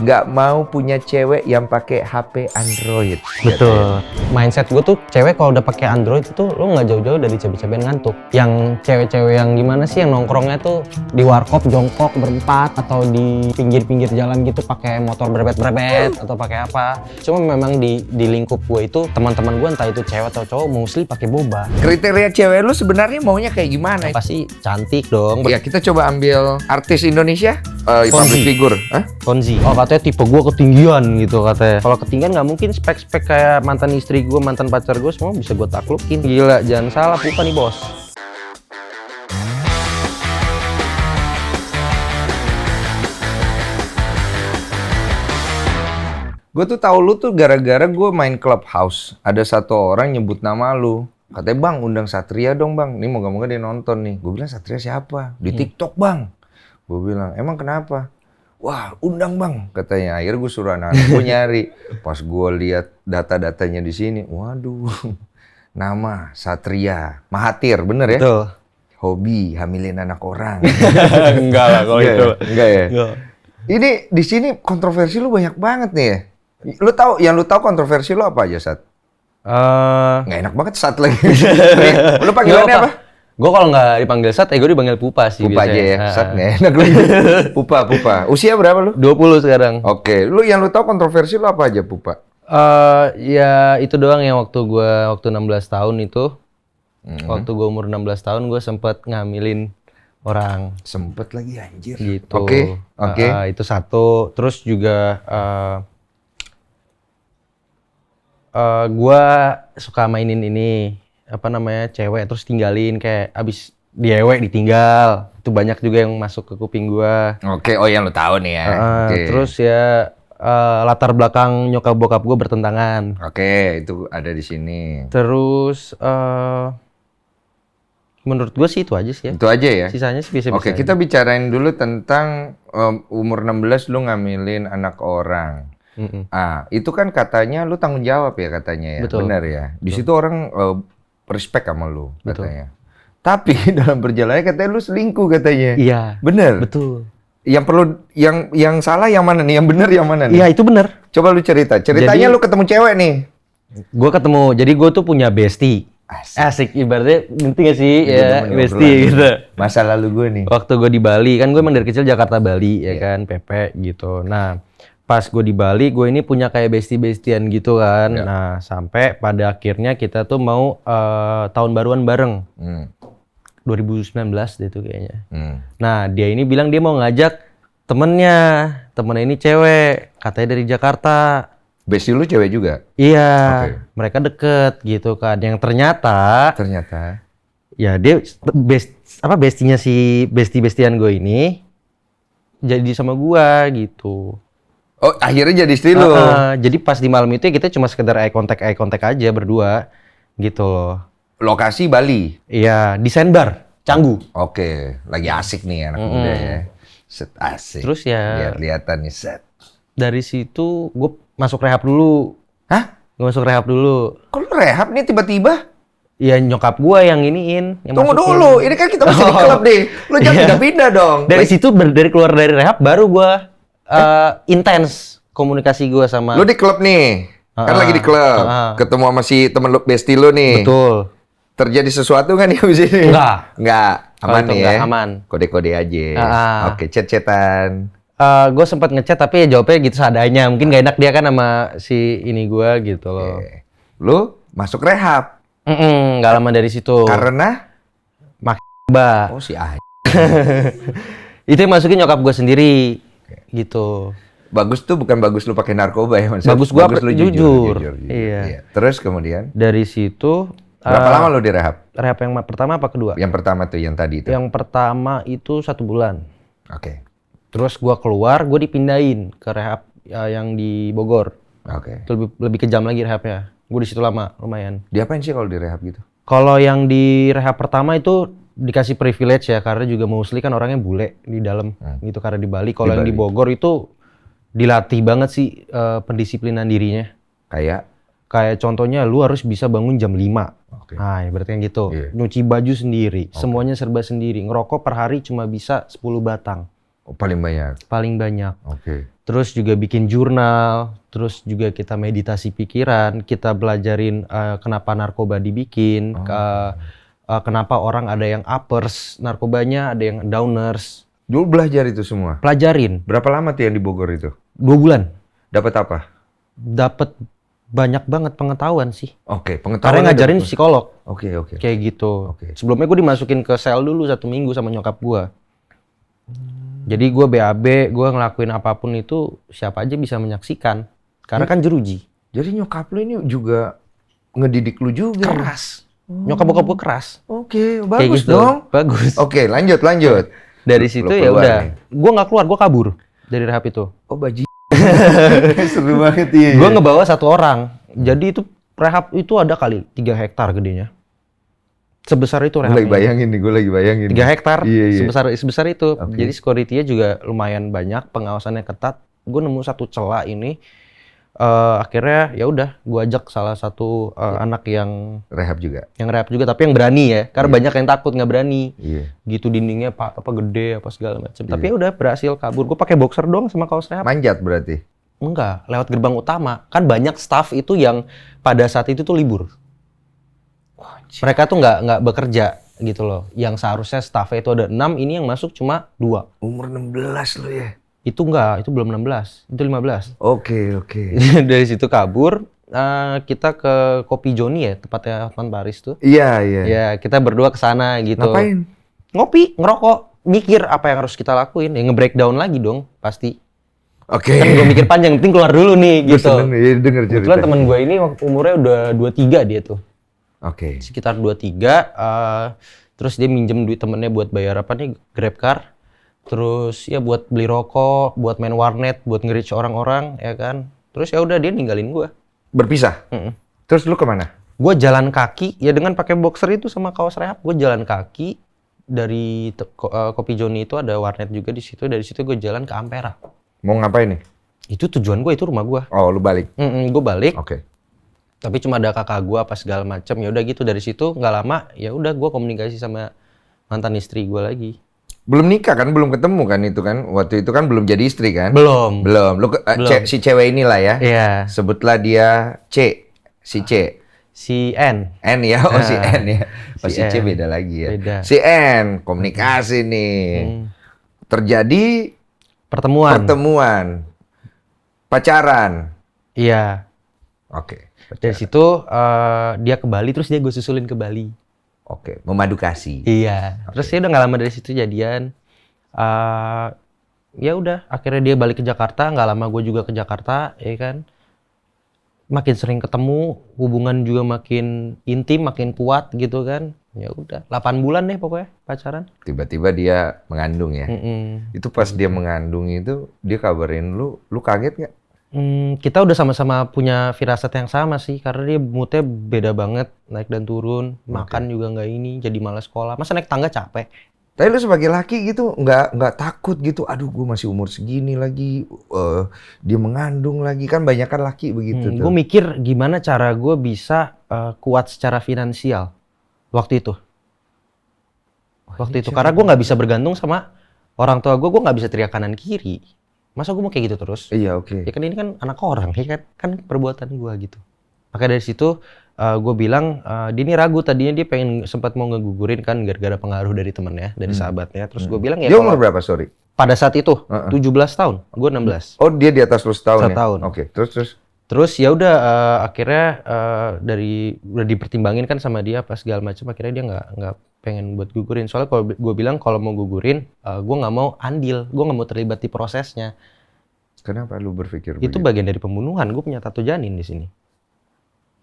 nggak mau punya cewek yang pakai HP Android. Betul. Mindset gue tuh cewek kalau udah pakai Android itu lo nggak jauh-jauh dari cewek-cewek yang ngantuk. Yang cewek-cewek yang gimana sih yang nongkrongnya tuh di warkop jongkok berempat atau di pinggir-pinggir jalan gitu pakai motor berebet-berebet atau pakai apa. Cuma memang di lingkup gue itu teman-teman gue entah itu cewek atau cowok mostly pakai boba. Kriteria cewek lu sebenarnya maunya kayak gimana? Pasti cantik dong. Ya kita coba ambil artis Indonesia, public figure. Hah? Fonzi. Oh katanya tipe gue ketinggian gitu katanya. Kalau ketinggian nggak mungkin spek-spek kayak mantan istri gue, mantan pacar gue semua bisa gue taklukin. Gila, jangan salah Pupa nih bos. Gue tuh tahu lu tuh gara-gara gue main Clubhouse. Ada satu orang nyebut nama lu. Katanya bang undang Satria dong bang. Ini moga-moga dia nonton nih. Gue bilang Satria siapa? Di TikTok bang. Gue bilang emang kenapa? Wah undang bang katanya. Akhirnya gue suruh anak-anak gue nyari. Pas gue lihat data-datanya di sini, waduh, nama Satria Mahathir, bener ya? Betul. Hobi hamilin anak orang. Enggak lah kalau itu. Enggak ya? Enggak. Ini di sini kontroversi lu banyak banget nih ya. Lu tahu kontroversi lu apa aja, Sat? Nggak enak banget Sat lagi. Lu panggilannya apa? Gue kalau nggak dipanggil Sat, gue dipanggil Pupa sih. Pupa aja ya, Sat nggak enak lagi. Pupa. Usia berapa lu? 20 sekarang. Oke, yang lu tahu kontroversi lu apa aja, Pupa? Ya itu doang yang waktu 16 tahun itu. Waktu gue umur 16 tahun gue sempet ngamilin orang. Sempet lagi anjir. Gitu. Oke. Itu satu. Terus juga gue suka mainin ini apa namanya cewek terus tinggalin kayak abis diewek ditinggal. Itu banyak juga yang masuk ke kuping gue. Oke, oh yang lu tahu nih ya. Terus ya latar belakang nyokap bokap gue bertentangan. Oke, itu ada di sini. Terus menurut gue sih itu aja sih ya. Itu aja ya? Sisanya sih bisa-bisa. Oke, kita bicarain dulu tentang umur 16 lu ngamilin anak orang. Itu kan katanya lu tanggung jawab ya katanya ya. Betul. Benar ya? Di situ orang respect sama lu katanya. Betul. Tapi dalam perjalanannya katanya lu selingkuh katanya. Iya. Bener? Betul. Yang perlu yang salah yang mana nih? Yang benar yang mana nih? Iya, itu benar. Coba lu cerita. Ceritanya lu ketemu cewek nih. Gue ketemu. Jadi gue tuh punya bestie. Asik ibaratnya ngerti gak sih ya bestie gitu. Masa lalu gue nih. Waktu gue di Bali kan gue emang dari kecil Jakarta Bali ya kan Pepe gitu. Nah pas gue di Bali gue ini punya kayak bestie-bestian gitu kan. Nah sampai pada akhirnya kita tuh mau tahun baruan bareng. 2019 deh tuh kayaknya. Nah dia ini bilang dia mau ngajak temennya ini cewek katanya dari Jakarta. Bestie lu cewek juga? Iya, mereka deket gitu kan. Yang ternyata ya dia bestinya si bestie-bestian gue ini jadi sama gua gitu. Oh, akhirnya jadi istri lu. Jadi pas di malam itu ya kita cuma sekedar eye contact aja berdua gitu loh. Lokasi Bali. Iya, di Sandbar, Canggu. Oke, lagi asik nih anak muda ya. Set asik. Terus ya lihat-lihatan nih set. Dari situ gue masuk rehab dulu. Hah? Gue masuk rehab dulu. Kok lu rehab nih tiba-tiba? Iya nyokap gue yang iniin. Yang tunggu dulu, ini kan kita masih di klub nih. Lu jangan pindah dong. Dari situ dari keluar dari rehab baru gue intens komunikasi gue sama. Lu di klub nih, kan lagi di klub. Ketemu sama si temen lu, bestie lu nih. Betul. Terjadi sesuatu kan di sini? Enggak. Aman nih ya? Aman. Kode-kode aja. Oke, chat-chatan. Gue sempat ngechat tapi ya jawabnya gitu seadanya. Mungkin gak enak dia kan sama si ini gue gitu loh. Lu masuk rehab? Gak lama dari situ. Karena? Mbak. Oh si ah. Itu yang masukin nyokap gue sendiri. Gitu. Bagus tuh bukan bagus lu pakai narkoba ya Mas. Bagus lu jujur. Iya. Terus kemudian? Dari situ. Berapa lama lu di rehab? Rehab yang pertama apa kedua? Yang pertama tuh, yang tadi itu. Yang pertama itu 1 bulan. Oke. Terus gue keluar, gue dipindahin ke rehab yang di Bogor. Oke. Itu lebih kejam lagi rehabnya. Gue di situ lama, lumayan. Diapain sih kalau di rehab gitu? Kalau yang di rehab pertama itu dikasih privilege ya, karena juga mostly kan orangnya bule di dalam gitu karena di Bali. Kalau yang di Bogor itu dilatih banget sih pendisiplinan dirinya. Kayak contohnya lu harus bisa bangun jam 5. Nah, berarti kan gitu. Nyuci baju sendiri, semuanya serba sendiri. Ngerokok per hari cuma bisa 10 batang. Oh, paling banyak. Paling banyak. Oke. terus juga bikin jurnal, terus juga kita meditasi pikiran, kita belajarin kenapa narkoba dibikin, kenapa orang ada yang uppers narkobanya, ada yang downers. Dulu belajar itu semua? Pelajarin. Berapa lama tuh yang di Bogor itu? 2 bulan. Dapat apa? Dapat banyak banget pengetahuan sih. Oke, pengetahuan. Karena ngajarin psikolog. Oke. Kayak gitu. Oke. Sebelumnya gue dimasukin ke sel dulu 1 minggu sama nyokap gue. Jadi gue BAB, gue ngelakuin apapun itu siapa aja bisa menyaksikan. Karena kan jeruji. Jadi nyokap lu ini juga ngedidik lu juga? Keras. Nyokap bokap gue keras. Oke, Kayak bagus gitu. dong. Bagus. Oke, lanjut. Dari situ Lu ya keluar udah. nih. Gue nggak keluar, gue kabur dari rehab itu. Oh, baji. Seru banget ya. Gue ngebawa 1 orang. Jadi itu rehab itu ada kali 3 hektar gedenya. Sebesar itu Gue rehab. lagi bayangin nih, 3 hektar. Iya. Sebesar itu. Oke. Jadi security-nya juga lumayan banyak, pengawasannya ketat. Gue nemu 1 celah ini. Akhirnya ya udah, gue ajak salah satu anak yang Rehab juga. rehab juga, tapi yang berani ya. Karena banyak yang takut nggak berani. Iya. Gitu dindingnya apa gede apa segala macam. Tapi ya udah berhasil kabur. Gue pakai boxer doang sama kaos rehab. Manjat berarti. Enggak, lewat gerbang utama. Kan banyak staff itu yang pada saat itu tuh libur. Mereka tuh nggak bekerja gitu loh. Yang seharusnya staffnya itu ada 6, ini yang masuk cuma 2. Umur 16 lu ya? Itu enggak, itu belum 16, itu 15. Oke. Dari situ kabur, kita ke Kopi Joni ya, tempatnya Hotman Paris tuh. Iya. Ya, kita berdua ke sana gitu. Ngapain? Ngopi, ngerokok, mikir apa yang harus kita lakuin. Ya nge-breakdown lagi dong, pasti. Oke. Kan gue mikir panjang, penting keluar dulu nih Gue gitu. seneng ya denger cerita. Kebetulan teman gue ini umurnya udah 23 dia tuh. Oke. Sekitar 23, terus dia minjem duit temennya buat bayar apa nih, GrabCar. Terus ya buat beli rokok, buat main warnet, buat nge-reach orang-orang, ya kan. Terus ya udah dia ninggalin gue. Berpisah? Terus lu kemana? Gue jalan kaki, ya dengan pakai boxer itu sama kaos rehab, gue jalan kaki dari Kopi Joni itu ada warnet juga di situ. Dari situ gue jalan ke Ampera. Mau ngapain nih? Itu tujuan gue, itu rumah gue. Oh, lu balik? Gue balik. Oke. Tapi cuma ada kakak gue apa segala macam. Ya udah gitu, dari situ nggak lama ya udah gue komunikasi sama mantan istri gue lagi. Belum nikah kan? Belum ketemu kan itu kan? Waktu itu kan belum jadi istri kan? Belum. Lu Belum. si cewek inilah ya? Iya. Sebutlah dia C. Si C. Si N. N ya? Oh si N ya? Oh Si si C N. beda lagi ya? Beda. Si N. Komunikasi nih. Terjadi pertemuan. Pacaran. Iya. Oke. Dari situ dia ke Bali, terus dia gue susulin ke Bali. Oke. Memadu kasih. Iya. Terus ya udah nggak lama dari situ jadian. Ya udah, akhirnya dia balik ke Jakarta. Nggak lama gue juga ke Jakarta, ya kan. Makin sering ketemu, hubungan juga makin intim, makin kuat gitu kan. Ya udah, 8 bulan deh pokoknya pacaran. Tiba-tiba dia mengandung ya? Itu pas dia mengandung itu, dia kabarin lu kaget nggak? Kita udah sama-sama punya firasat yang sama sih, karena dia moodnya beda banget, naik dan turun, makan juga nggak ini, jadi malas sekolah. Masa naik tangga capek? Tapi lu sebagai laki gitu nggak takut gitu, aduh gue masih umur segini lagi, dia mengandung lagi, kan banyak kan laki begitu tuh. Gue mikir gimana cara gue bisa kuat secara finansial waktu itu. Karena gue nggak bisa bergantung sama orang tua gue nggak bisa teriak kanan kiri. Masa gue mau kayak gitu terus? Iya, oke. Ya kan ini kan anak orang, ya kan perbuatan gue gitu. Maka dari situ gue bilang, dia ini ragu, tadinya dia pengen sempat mau ngegugurin kan gara-gara pengaruh dari temennya, dari sahabatnya. Terus gue bilang ya Dia umur berapa, sorry? pada saat itu 17 tahun, gue 16. Oh, dia di atas lu setahun ya? Setahun. Oke, terus? Terus ya udah akhirnya udah dipertimbangin kan sama dia apa segala macam, akhirnya dia nggak pengen buat gugurin. Soalnya kalau gue bilang kalau mau gugurin, gue nggak mau andil, gue nggak mau terlibat di prosesnya. Kenapa lu berpikir Itu begitu? bagian dari pembunuhan, gue punya tato janin di sini.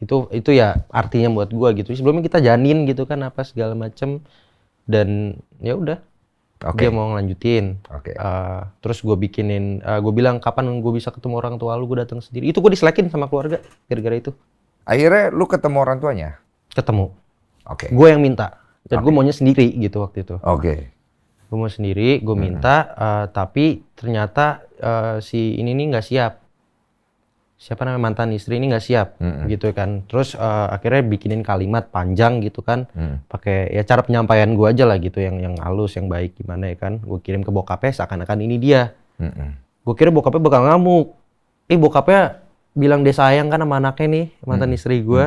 Itu ya artinya buat gue gitu. Sebelumnya kita janin gitu kan apa segala macam, dan ya udah Oke. dia mau ngelanjutin. Oke. Terus gue bikinin, gue bilang kapan gue bisa ketemu orang tua lu, gue datang sendiri. Itu gue diselekin sama keluarga gara-gara itu. Akhirnya lu ketemu orang tuanya? Ketemu. Oke. Gue yang minta. Dan gue maunya sendiri gitu waktu itu. Oke. Gue mau sendiri, gue minta, tapi ternyata si ini nih nggak siap. Siapa namanya mantan istri ini nggak siap, gitu kan. Terus akhirnya bikinin kalimat panjang gitu kan, pakai ya cara penyampaian gue aja lah gitu, yang halus, yang baik gimana ya kan. Gue kirim ke bokapnya seakan-akan ini dia. Gue kira bokapnya bakal ngamuk. Bokapnya bilang dia sayang kan sama anaknya nih, mantan istri gue.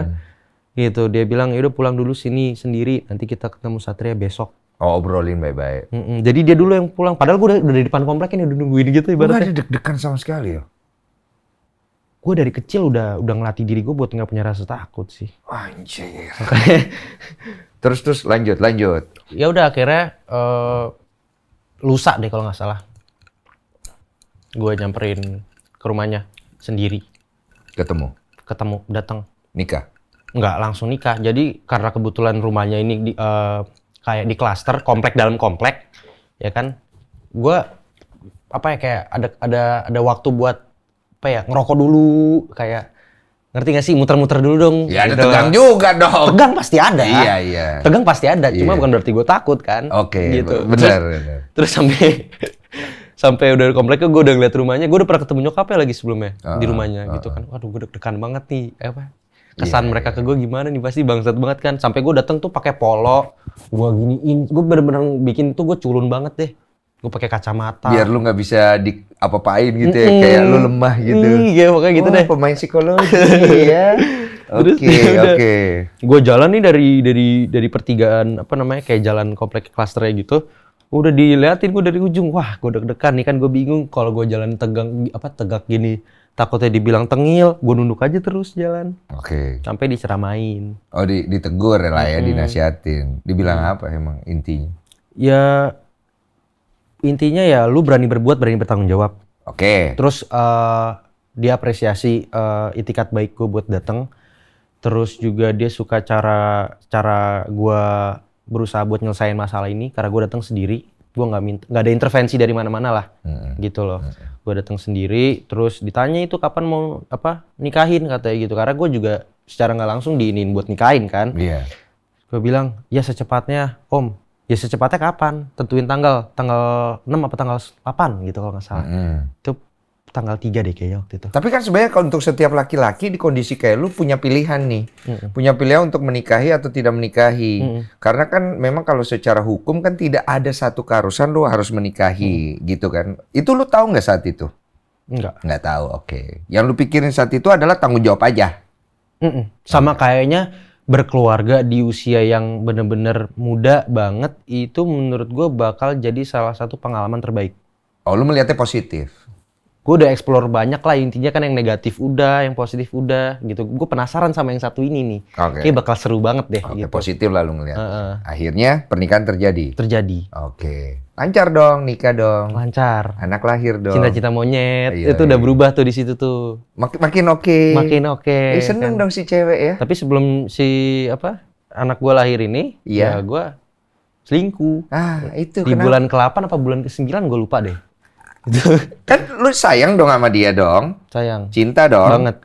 Gitu, dia bilang yaudah pulang dulu sini sendiri, nanti kita ketemu Satria besok. Oh, obrolin baik-baik. Jadi dia dulu yang pulang, padahal gue udah di depan komplek ini, udah nungguin gitu Gak ibaratnya. ada deg-degan sama sekali ya? Gue dari kecil udah ngelatih diri gue buat nggak punya rasa takut sih. Anjir. Terus lanjut. Ya udah akhirnya lusa deh kalau nggak salah. Gue nyamperin ke rumahnya sendiri. Ketemu, Datang. nikah. Nggak langsung nikah. Jadi karena kebetulan rumahnya ini kayak di klaster, komplek dalam komplek, ya kan. Gue kayak ada waktu buat ngerokok dulu, kayak ngerti nggak sih, muter-muter dulu dong. Ya ada gitu. tegang juga dong. Tegang pasti ada. Iya. Tegang pasti ada, cuma Iya. bukan berarti gue takut kan. Oke, gitu. benar. Terus sampai udah di kompleknya, gue udah ngeliat rumahnya, gue udah pernah ketemu nyokapnya lagi sebelumnya di rumahnya gitu kan. Waduh, gue deg-degan banget nih, kesan mereka ke gue gimana nih, pasti bangsat banget kan. Sampai gue datang tuh pakai polo, gue giniin, gue bener-bener bikin tuh gue culun banget deh. Gue pakai kacamata. Biar lu nggak bisa apa-apain gitu ya, kayak lu lemah gitu. Iya, makanya gitu deh. Pemain psikologi ya. Oke. Gue jalan nih dari pertigaan kayak jalan komplek klasternya gitu. Udah diliatin gue dari ujung. Wah, gue deg-degan nih kan, gue bingung kalau gue jalan tegak gini. Takutnya dibilang tengil, gue nunduk aja terus jalan. Oke. Sampai diceramain. Oh, ditegur lah ya, dinasihatin. Dibilang apa emang intinya? Ya intinya ya lu berani berbuat, berani bertanggung jawab. Oke. Terus dia apresiasi itikat baik gue buat datang. Terus juga dia suka cara gue berusaha buat nyelesain masalah ini karena gue datang sendiri. Gue nggak ada intervensi dari mana-mana lah, gitu loh. Gue datang sendiri, terus ditanya itu kapan mau nikahin katanya gitu. Karena gue juga secara nggak langsung diinin buat nikahin kan. Iya. Gue bilang ya secepatnya Om. Ya secepatnya kapan? Tentuin tanggal 6 apa tanggal 8 gitu kalau nggak salah. Itu tanggal 3 deh kayaknya waktu itu. Tapi kan sebenarnya kalau untuk setiap laki-laki di kondisi kayak lu punya pilihan nih. Punya pilihan untuk menikahi atau tidak menikahi. Karena kan memang kalau secara hukum kan tidak ada satu keharusan lu harus menikahi gitu kan. Itu lu tahu nggak saat itu? Enggak. Nggak tahu, oke. Yang lu pikirin saat itu adalah tanggung jawab aja. Sama kayaknya berkeluarga di usia yang bener-bener muda banget itu menurut gue bakal jadi salah satu pengalaman terbaik. Oh, lu melihatnya positif? Gue udah explore banyak lah, intinya kan yang negatif udah, yang positif udah gitu. Gue penasaran sama yang satu ini nih. Oke. Kayak bakal seru banget deh Oke, gitu. positif lah lu ngeliat. Akhirnya pernikahan terjadi? Terjadi. Oke. Lancar dong, nikah dong. Lancar. Anak lahir dong. Cinta-cinta monyet, Iya, itu udah berubah tuh di situ tuh. Makin oke. Makin oke. Seneng kan. dong si cewek ya. Tapi sebelum anak gue lahir ini, Iya. ya gue selingkuh. Itu Di kenapa? bulan ke-8 apa bulan ke-9 gue lupa deh. Kan lu sayang dong sama dia dong. Sayang. Cinta dong. Banget.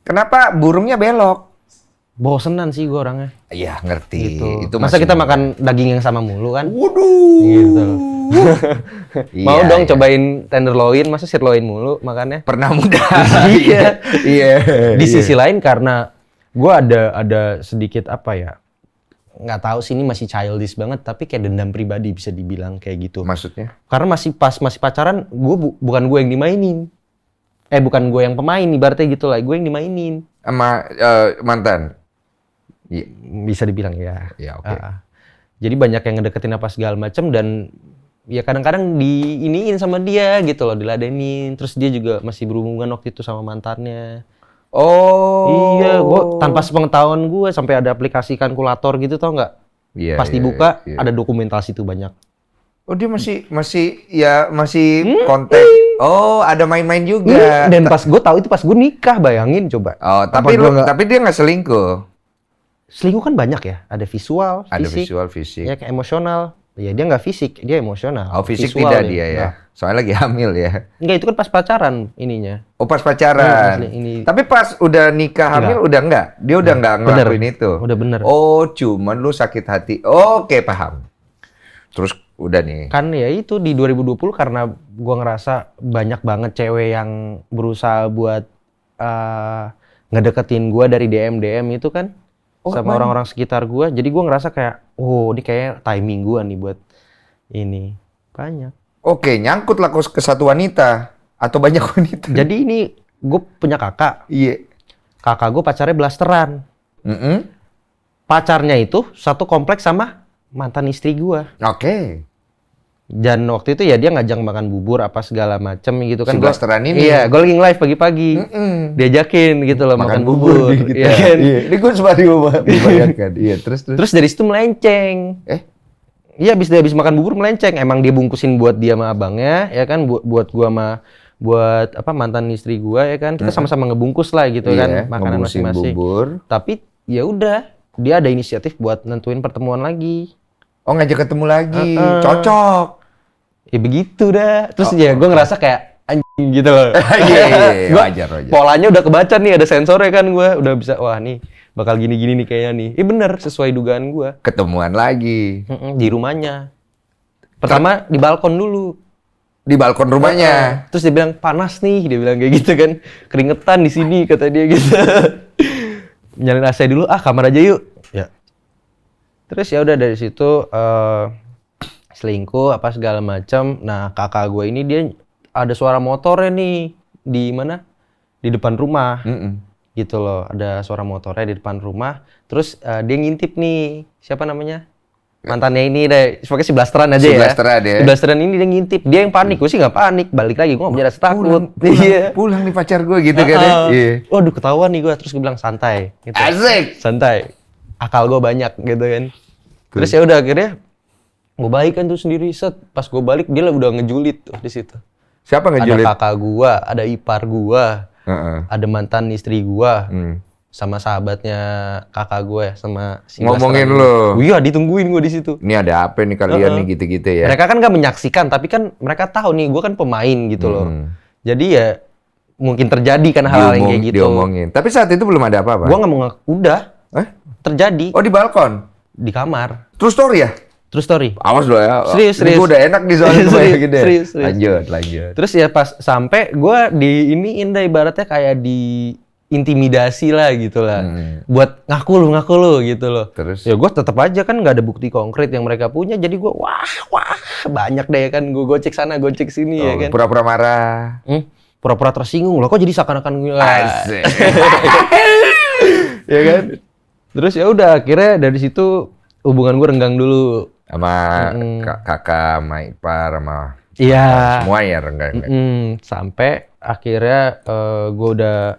Kenapa burungnya belok? Bosenan sih gue orangnya. Iya, ngerti. Gitu. Itu Masa masih kita muda. makan daging yang sama mulu kan? Waduh. Gitu. Mau Iya, dong iya. cobain tenderloin, masa sirloin mulu makannya? Pernah muda. Iya. Iya. Di sisi lain karena gue ada sedikit nggak tahu sih ini masih childish banget, tapi kayak dendam pribadi bisa dibilang kayak gitu. Maksudnya? Karena masih pacaran, bukan gue yang dimainin. Bukan gue yang pemain, ibaratnya gitu lah. Gue yang dimainin. Sama mantan? Iya. Bisa dibilang ya. Ya, oke. Jadi banyak yang ngedeketin apa segala macam dan ya kadang-kadang diiniin sama dia gitu loh, diladenin. Terus dia juga masih berhubungan waktu itu sama mantannya. Oh. Iya, gue tanpa sepengetahuan gue sampai ada aplikasi kalkulator gitu, tau nggak? Iya, Pas iya, dibuka iya. ada dokumentasi tuh banyak. Oh, dia masih kontak. Oh, ada main-main juga. Dan pas gue tahu itu pas gue nikah, bayangin coba. Oh, Apa gua nggak- tapi dia nggak selingkuh. Selingkuh kan banyak ya, ada visual, Ada fisik, visual, fisik. ya kayak emosional. Ya dia nggak fisik, dia emosional. Oh, fisik Visual tidak dia ya. Nggak. Soalnya lagi hamil ya. Enggak, itu kan pas pacaran ininya. Oh, pas pacaran. Ini. Tapi pas udah nikah hamil udah enggak? Dia udah enggak ngelakuin itu? Udah bener. Oh, cuman lu sakit hati. Oke, paham. Terus udah nih. Kan ya itu di 2020 karena gua ngerasa banyak banget cewek yang berusaha buat ngedeketin gua dari DM itu kan. Sama orang-orang sekitar gua. Jadi gua ngerasa kayak, oh ini kayak timing gua nih buat ini. Banyak. Oke, nyangkut lah ke satu wanita. Atau banyak wanita? Jadi ini gue punya kakak. Iya. Kakak gue pacarnya blasteran. Pacarnya itu satu kompleks sama mantan istri gue. Oke. Dan waktu itu ya dia ngajak makan bubur apa segala macem gitu kan. Si blasteran ini? Iya, gue lagi live pagi-pagi. Diajakin gitu loh makan bubur. gitu. Iya kan? Iya. Ini gue sempat dibayangkan. Iya, terus. Terus dari situ melenceng. Iya, habis makan bubur melenceng. Emang dia bungkusin buat dia sama abangnya, ya kan, buat gua sama buat apa mantan istri gua, ya kan. Kita sama-sama ngebungkus lah gitu kan, makanan ngebungkusin masing-masing. bubur. Tapi ya udah, dia ada inisiatif buat nentuin pertemuan lagi. Oh, ngajak ketemu lagi. Cocok. Ya begitu dah. Terus ya gua ngerasa kayak anjing gitu loh. Iya, Gua wajar. polanya udah kebaca nih, ada sensornya kan gua. Udah bisa, wah nih bakal gini-gini nih kayaknya nih. Bener, sesuai dugaan gua. Ketemuan lagi. Di rumahnya. Pertama di balkon dulu. Di balkon rumahnya. Terus dia bilang panas nih, dia bilang kayak gitu kan. Keringetan di sini kata dia gitu. Nyalain AC dulu, kamar aja yuk. Ya. Terus ya udah dari situ selingkuh apa segala macam. Nah, kakak gue ini dia ada suara motornya nih di mana? Di depan rumah. Gitu loh, ada suara motornya di depan rumah. Terus dia ngintip nih, siapa namanya? Mantannya ini deh, pokoknya si blasteran aja ya. Si blasteran ini dia ngintip, dia yang panik, gue sih nggak panik, balik lagi, gue nggak punya rasa takut. Pulang nih pacar gue gitu kan ya. Waduh ketahuan nih gue, terus gue bilang santai. Gitu. Asik. Santai, akal gue banyak gitu kan. Terus ya udah akhirnya gue balik kan tuh sendiri, set. Pas gue balik dia udah ngejulit tuh di situ. Siapa ngejulit? Ada kakak gue, ada ipar gue, ada mantan istri gue. Sama sahabatnya kakak gue sama si ngomongin lo. Iya, ditungguin gue di situ. Ini ada apa nih kalian nih gitu-gitu ya. Mereka kan nggak menyaksikan, tapi kan mereka tahu nih gue kan pemain gitu loh. Jadi ya mungkin terjadi kan hal yang kayak gitu. Diomongin. Tapi saat itu belum ada apa-apa. Gue nggak mau udah. Terjadi. Oh, di balkon. Di kamar. True story ya? True story. Awas loh ya. Serius. Gue udah enak di soal gitu ya. Serius. Lanjut. Terus ya pas sampai gue di iniin deh ibaratnya kayak di intimidasi lah gitu lah, buat ngaku lu gitu loh. Terus? Ya gue tetap aja kan nggak ada bukti konkret yang mereka punya, jadi gue wah banyak deh kan, gue gocek sana gocek sini ya kan. Pura-pura marah. Pura-pura tersinggung loh, kok jadi seakan-akan gue. Asik. Ya kan. Terus ya udah akhirnya dari situ hubungan gue renggang dulu. Sama kakak, sama ipar, sama iya. Semua ya renggang. Sampai akhirnya gue udah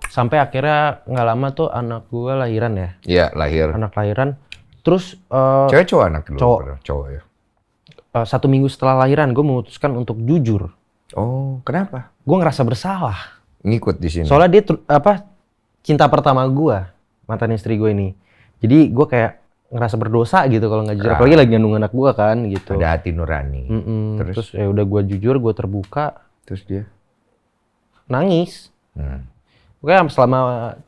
sampai akhirnya nggak lama tuh anak gue lahiran ya. Iya, lahir. Anak lahiran. Terus cewek cowok anak dulu. Cowok ya. 1 minggu setelah lahiran gue memutuskan untuk jujur. Oh, kenapa? Gue ngerasa bersalah. Ngikut di sini. Soalnya dia cinta pertama gue, mantan istri gue ini. Jadi gue kayak ngerasa berdosa gitu kalau nggak jujur. Apalagi lagi ngandung anak gue kan gitu. Ada hati nurani. Terus ya udah gue jujur, gue terbuka. Terus dia nangis. Pokoknya selama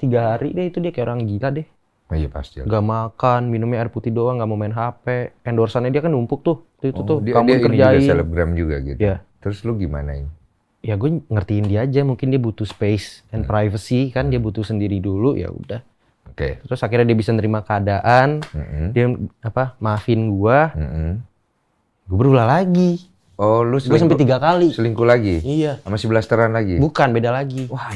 3 hari deh itu dia kayak orang gila deh. Oh iya pasti. Gak makan, minumnya air putih doang, gak mau main HP. Endorsannya dia kan numpuk tuh. Itu tuh kamu kerjain. Dia juga selebgram juga gitu. Ya. Terus lu gimana ini? Ya gue ngertiin dia aja, mungkin dia butuh space and privacy kan, dia butuh sendiri dulu, ya udah. Oke. Terus akhirnya dia bisa nerima keadaan, dia maafin gua. Gue berulah lagi. Oh, lu gue sampai 3 kali. Selingkuh lagi? Iya. Sama si blasteran lagi? Bukan, beda lagi. Wah.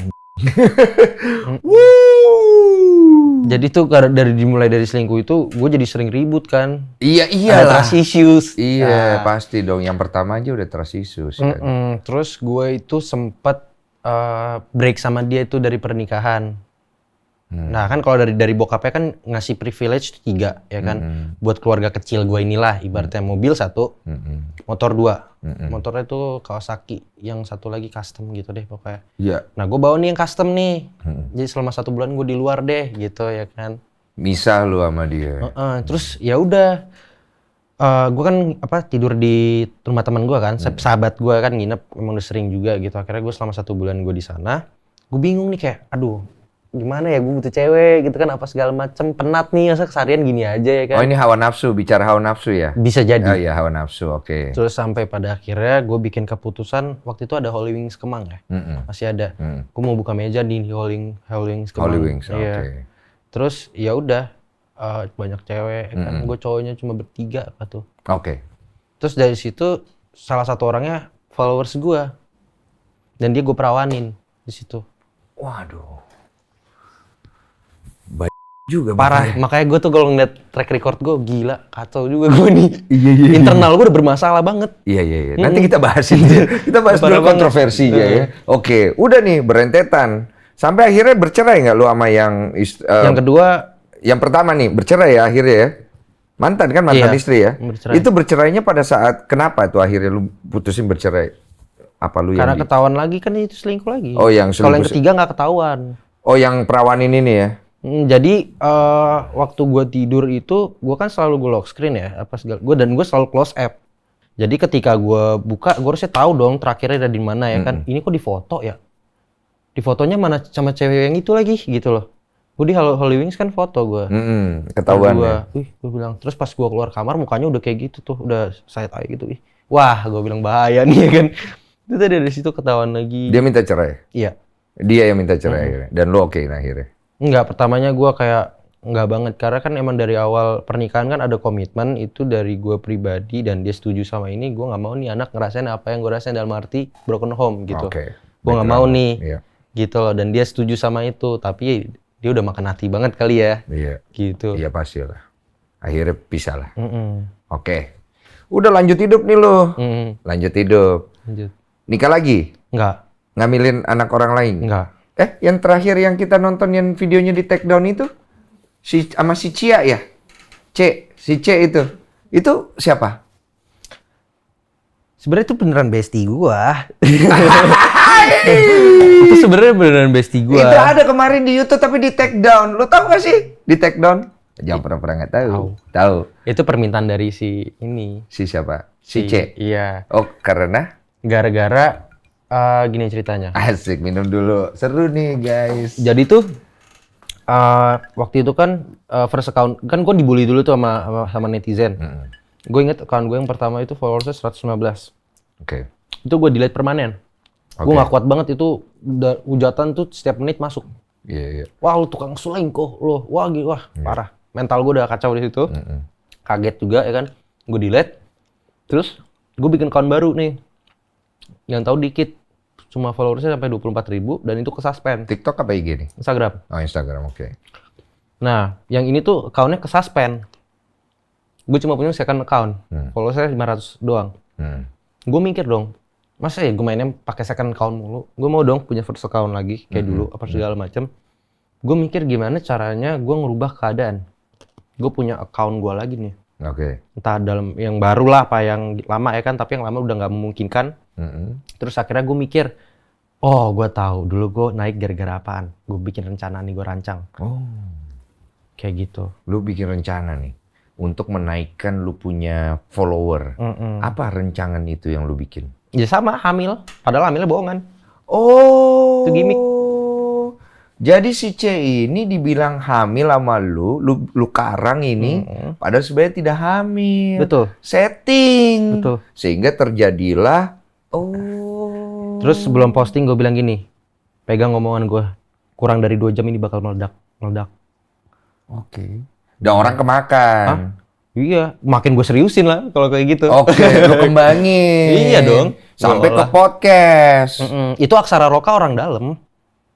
Jadi tuh dimulai dari selingkuh itu, gue jadi sering ribut kan. Iya lah. Trust issues. Iya, pasti dong. Yang pertama aja udah trust issues kan. Terus gue itu sempat break sama dia itu dari pernikahan. Nah kan kalau dari bokapnya kan ngasih privilege 3 ya kan. Buat keluarga kecil gue inilah, ibaratnya mobil 1, motor 2. Motornya tuh Kawasaki, yang satu lagi custom gitu deh pokoknya. Iya. Nah gue bawa nih yang custom nih. Jadi selama 1 bulan gue di luar deh gitu ya kan. Misah lu sama dia. Terus ya udah, gue kan tidur di rumah teman gue kan, sahabat gue kan nginep, emang udah sering juga gitu. Akhirnya gue selama 1 bulan gue di sana, gue bingung nih kayak, aduh gimana ya, gue butuh cewek gitu kan, apa segala macem, penat nih, masa keseharian gini aja ya kan. Oh ini hawa nafsu, bicara hawa nafsu ya? Bisa jadi. Oh iya hawa nafsu, oke. Terus sampai pada akhirnya gue bikin keputusan, waktu itu ada Holy Wings Kemang ya, masih ada. Gue mau buka meja di Holy Wings Kemang. Holy Wings, oke. Terus ya udah, banyak cewek kan, gue cowoknya cuma 3 apa tuh. Oke. Terus dari situ salah satu orangnya followers gue. Dan dia gue perawanin di situ. Waduh. Baik juga. Parah, Bang. makanya gue tuh kalau ngeliat track record gue gila, kacau juga gue nih. Iya. Internal gue udah bermasalah banget. Iya. Nanti kita bahas itu. Kita bahas Parah dulu banget. kontroversinya ya. Oke, udah nih berentetan. Sampai akhirnya bercerai nggak lu sama yang Yang kedua, yang pertama nih bercerai ya akhirnya ya? Mantan kan mantan Iya, istri ya? bercerai. Itu bercerainya pada saat kenapa tuh akhirnya lu putusin bercerai? Apa lu karena yang ketahuan lagi kan itu selingkuh lagi. Oh, yang Kalau yang selingkuh- ketiga nggak ketahuan. Oh, yang perawanin ini ya? Jadi waktu gue tidur itu, gue kan selalu gue lock screen ya, apa segala. Gue selalu close app. Jadi ketika gue buka, gue harusnya tahu dong terakhirnya ada di mana ya kan. Ini kok difoto ya? Di fotonya mana sama cewek yang itu lagi gitu loh. Gue di Holy Wings kan foto gue. Ketahuan ya? Gue bilang. Terus pas gue keluar kamar mukanya udah kayak gitu tuh, udah side eye gitu. Wah, gue bilang bahaya nih ya kan. Itu tadi dari situ ketahuan lagi. Dia minta cerai? Iya. Dia yang minta cerai akhirnya? Dan lu oke akhirnya? Enggak, pertamanya gue kayak enggak banget. Karena kan emang dari awal pernikahan kan ada komitmen itu dari gue pribadi dan dia setuju sama ini. Gue nggak mau nih anak ngerasain apa yang gue rasain dalam arti broken home gitu. Oke. Gue nggak mau nih. Iya. Gitu loh. Dan dia setuju sama itu. Tapi dia udah makan hati banget kali ya. Iya. Gitu. Iya pasti lah. Akhirnya pisah lah. Mm-mm. Oke. Udah lanjut hidup nih lu. Mm-mm. Lanjut hidup. Lanjut. Nikah lagi? Enggak. Ngambilin anak orang lain? Enggak. Yang terakhir yang kita nonton yang videonya di take down itu sama si Cia ya? Si C itu. Itu siapa? Sebenarnya itu beneran bestie gua. Itu sebenarnya beneran bestie gua. Itu ada kemarin di YouTube tapi di take down. Lu tahu gak sih? Di take down? Jangan pernah nggak tahu. Tahu. Itu permintaan dari si ini. Si siapa? Si C. Iya. Oh, karena Gara-gara gini ceritanya. asik minum dulu. Seru nih, guys. Jadi tuh waktu itu kan first account kan gue dibully dulu tuh sama netizen. Gue inget account gue yang pertama itu followersnya 115. Oke. Itu gue delete permanen. Gue Oke. nggak kuat banget itu hujatan tuh setiap menit masuk. Iya. Wah lu tukang selingkuh lo. Wah parah. Mental gue udah kacau di situ. Kaget juga ya kan. Gue delete. Terus gue bikin account baru nih. Yang tahu dikit. Cuma followersnya sampai 24.000 dan itu kesuspend. TikTok apa IG nih? Instagram. Oh, Instagram, oke. Nah, yang ini tuh account-nya kesuspend. Gue cuma punya second account. Followersnya 500 doang. Gue mikir dong, masa ya gue mainnya pakai second account mulu? Gue mau dong punya first account lagi kayak dulu apa segala macam. Gue mikir gimana caranya gue ngerubah keadaan. Gue punya account gue lagi nih. Oke. Entah dalam yang baru lah apa yang lama ya kan, tapi yang lama udah nggak memungkinkan. Terus akhirnya gue mikir, oh gue tahu dulu gue naik gara-gara apaan. Gue bikin rencana nih, gue rancang. Oh. Kayak gitu. Lu bikin rencana nih untuk menaikkan lu punya follower. Apa rencangan itu yang lu bikin? Ya sama, hamil. Padahal hamilnya bohongan. Oh. Itu gimmick. Jadi si C ini dibilang hamil sama lu karang ini, padahal sebenarnya tidak hamil. Betul. Setting. Betul. Sehingga terjadilah, Terus sebelum posting gue bilang gini, pegang omongan gue, kurang dari 2 jam ini bakal meledak. Oke. Dan orang kemakan. Hah? Iya, makin gue seriusin lah kalau kayak gitu. Oke, lu kembangin. Iya dong. Sampai ke Yolah. podcast. Itu Aksara Roka orang dalam.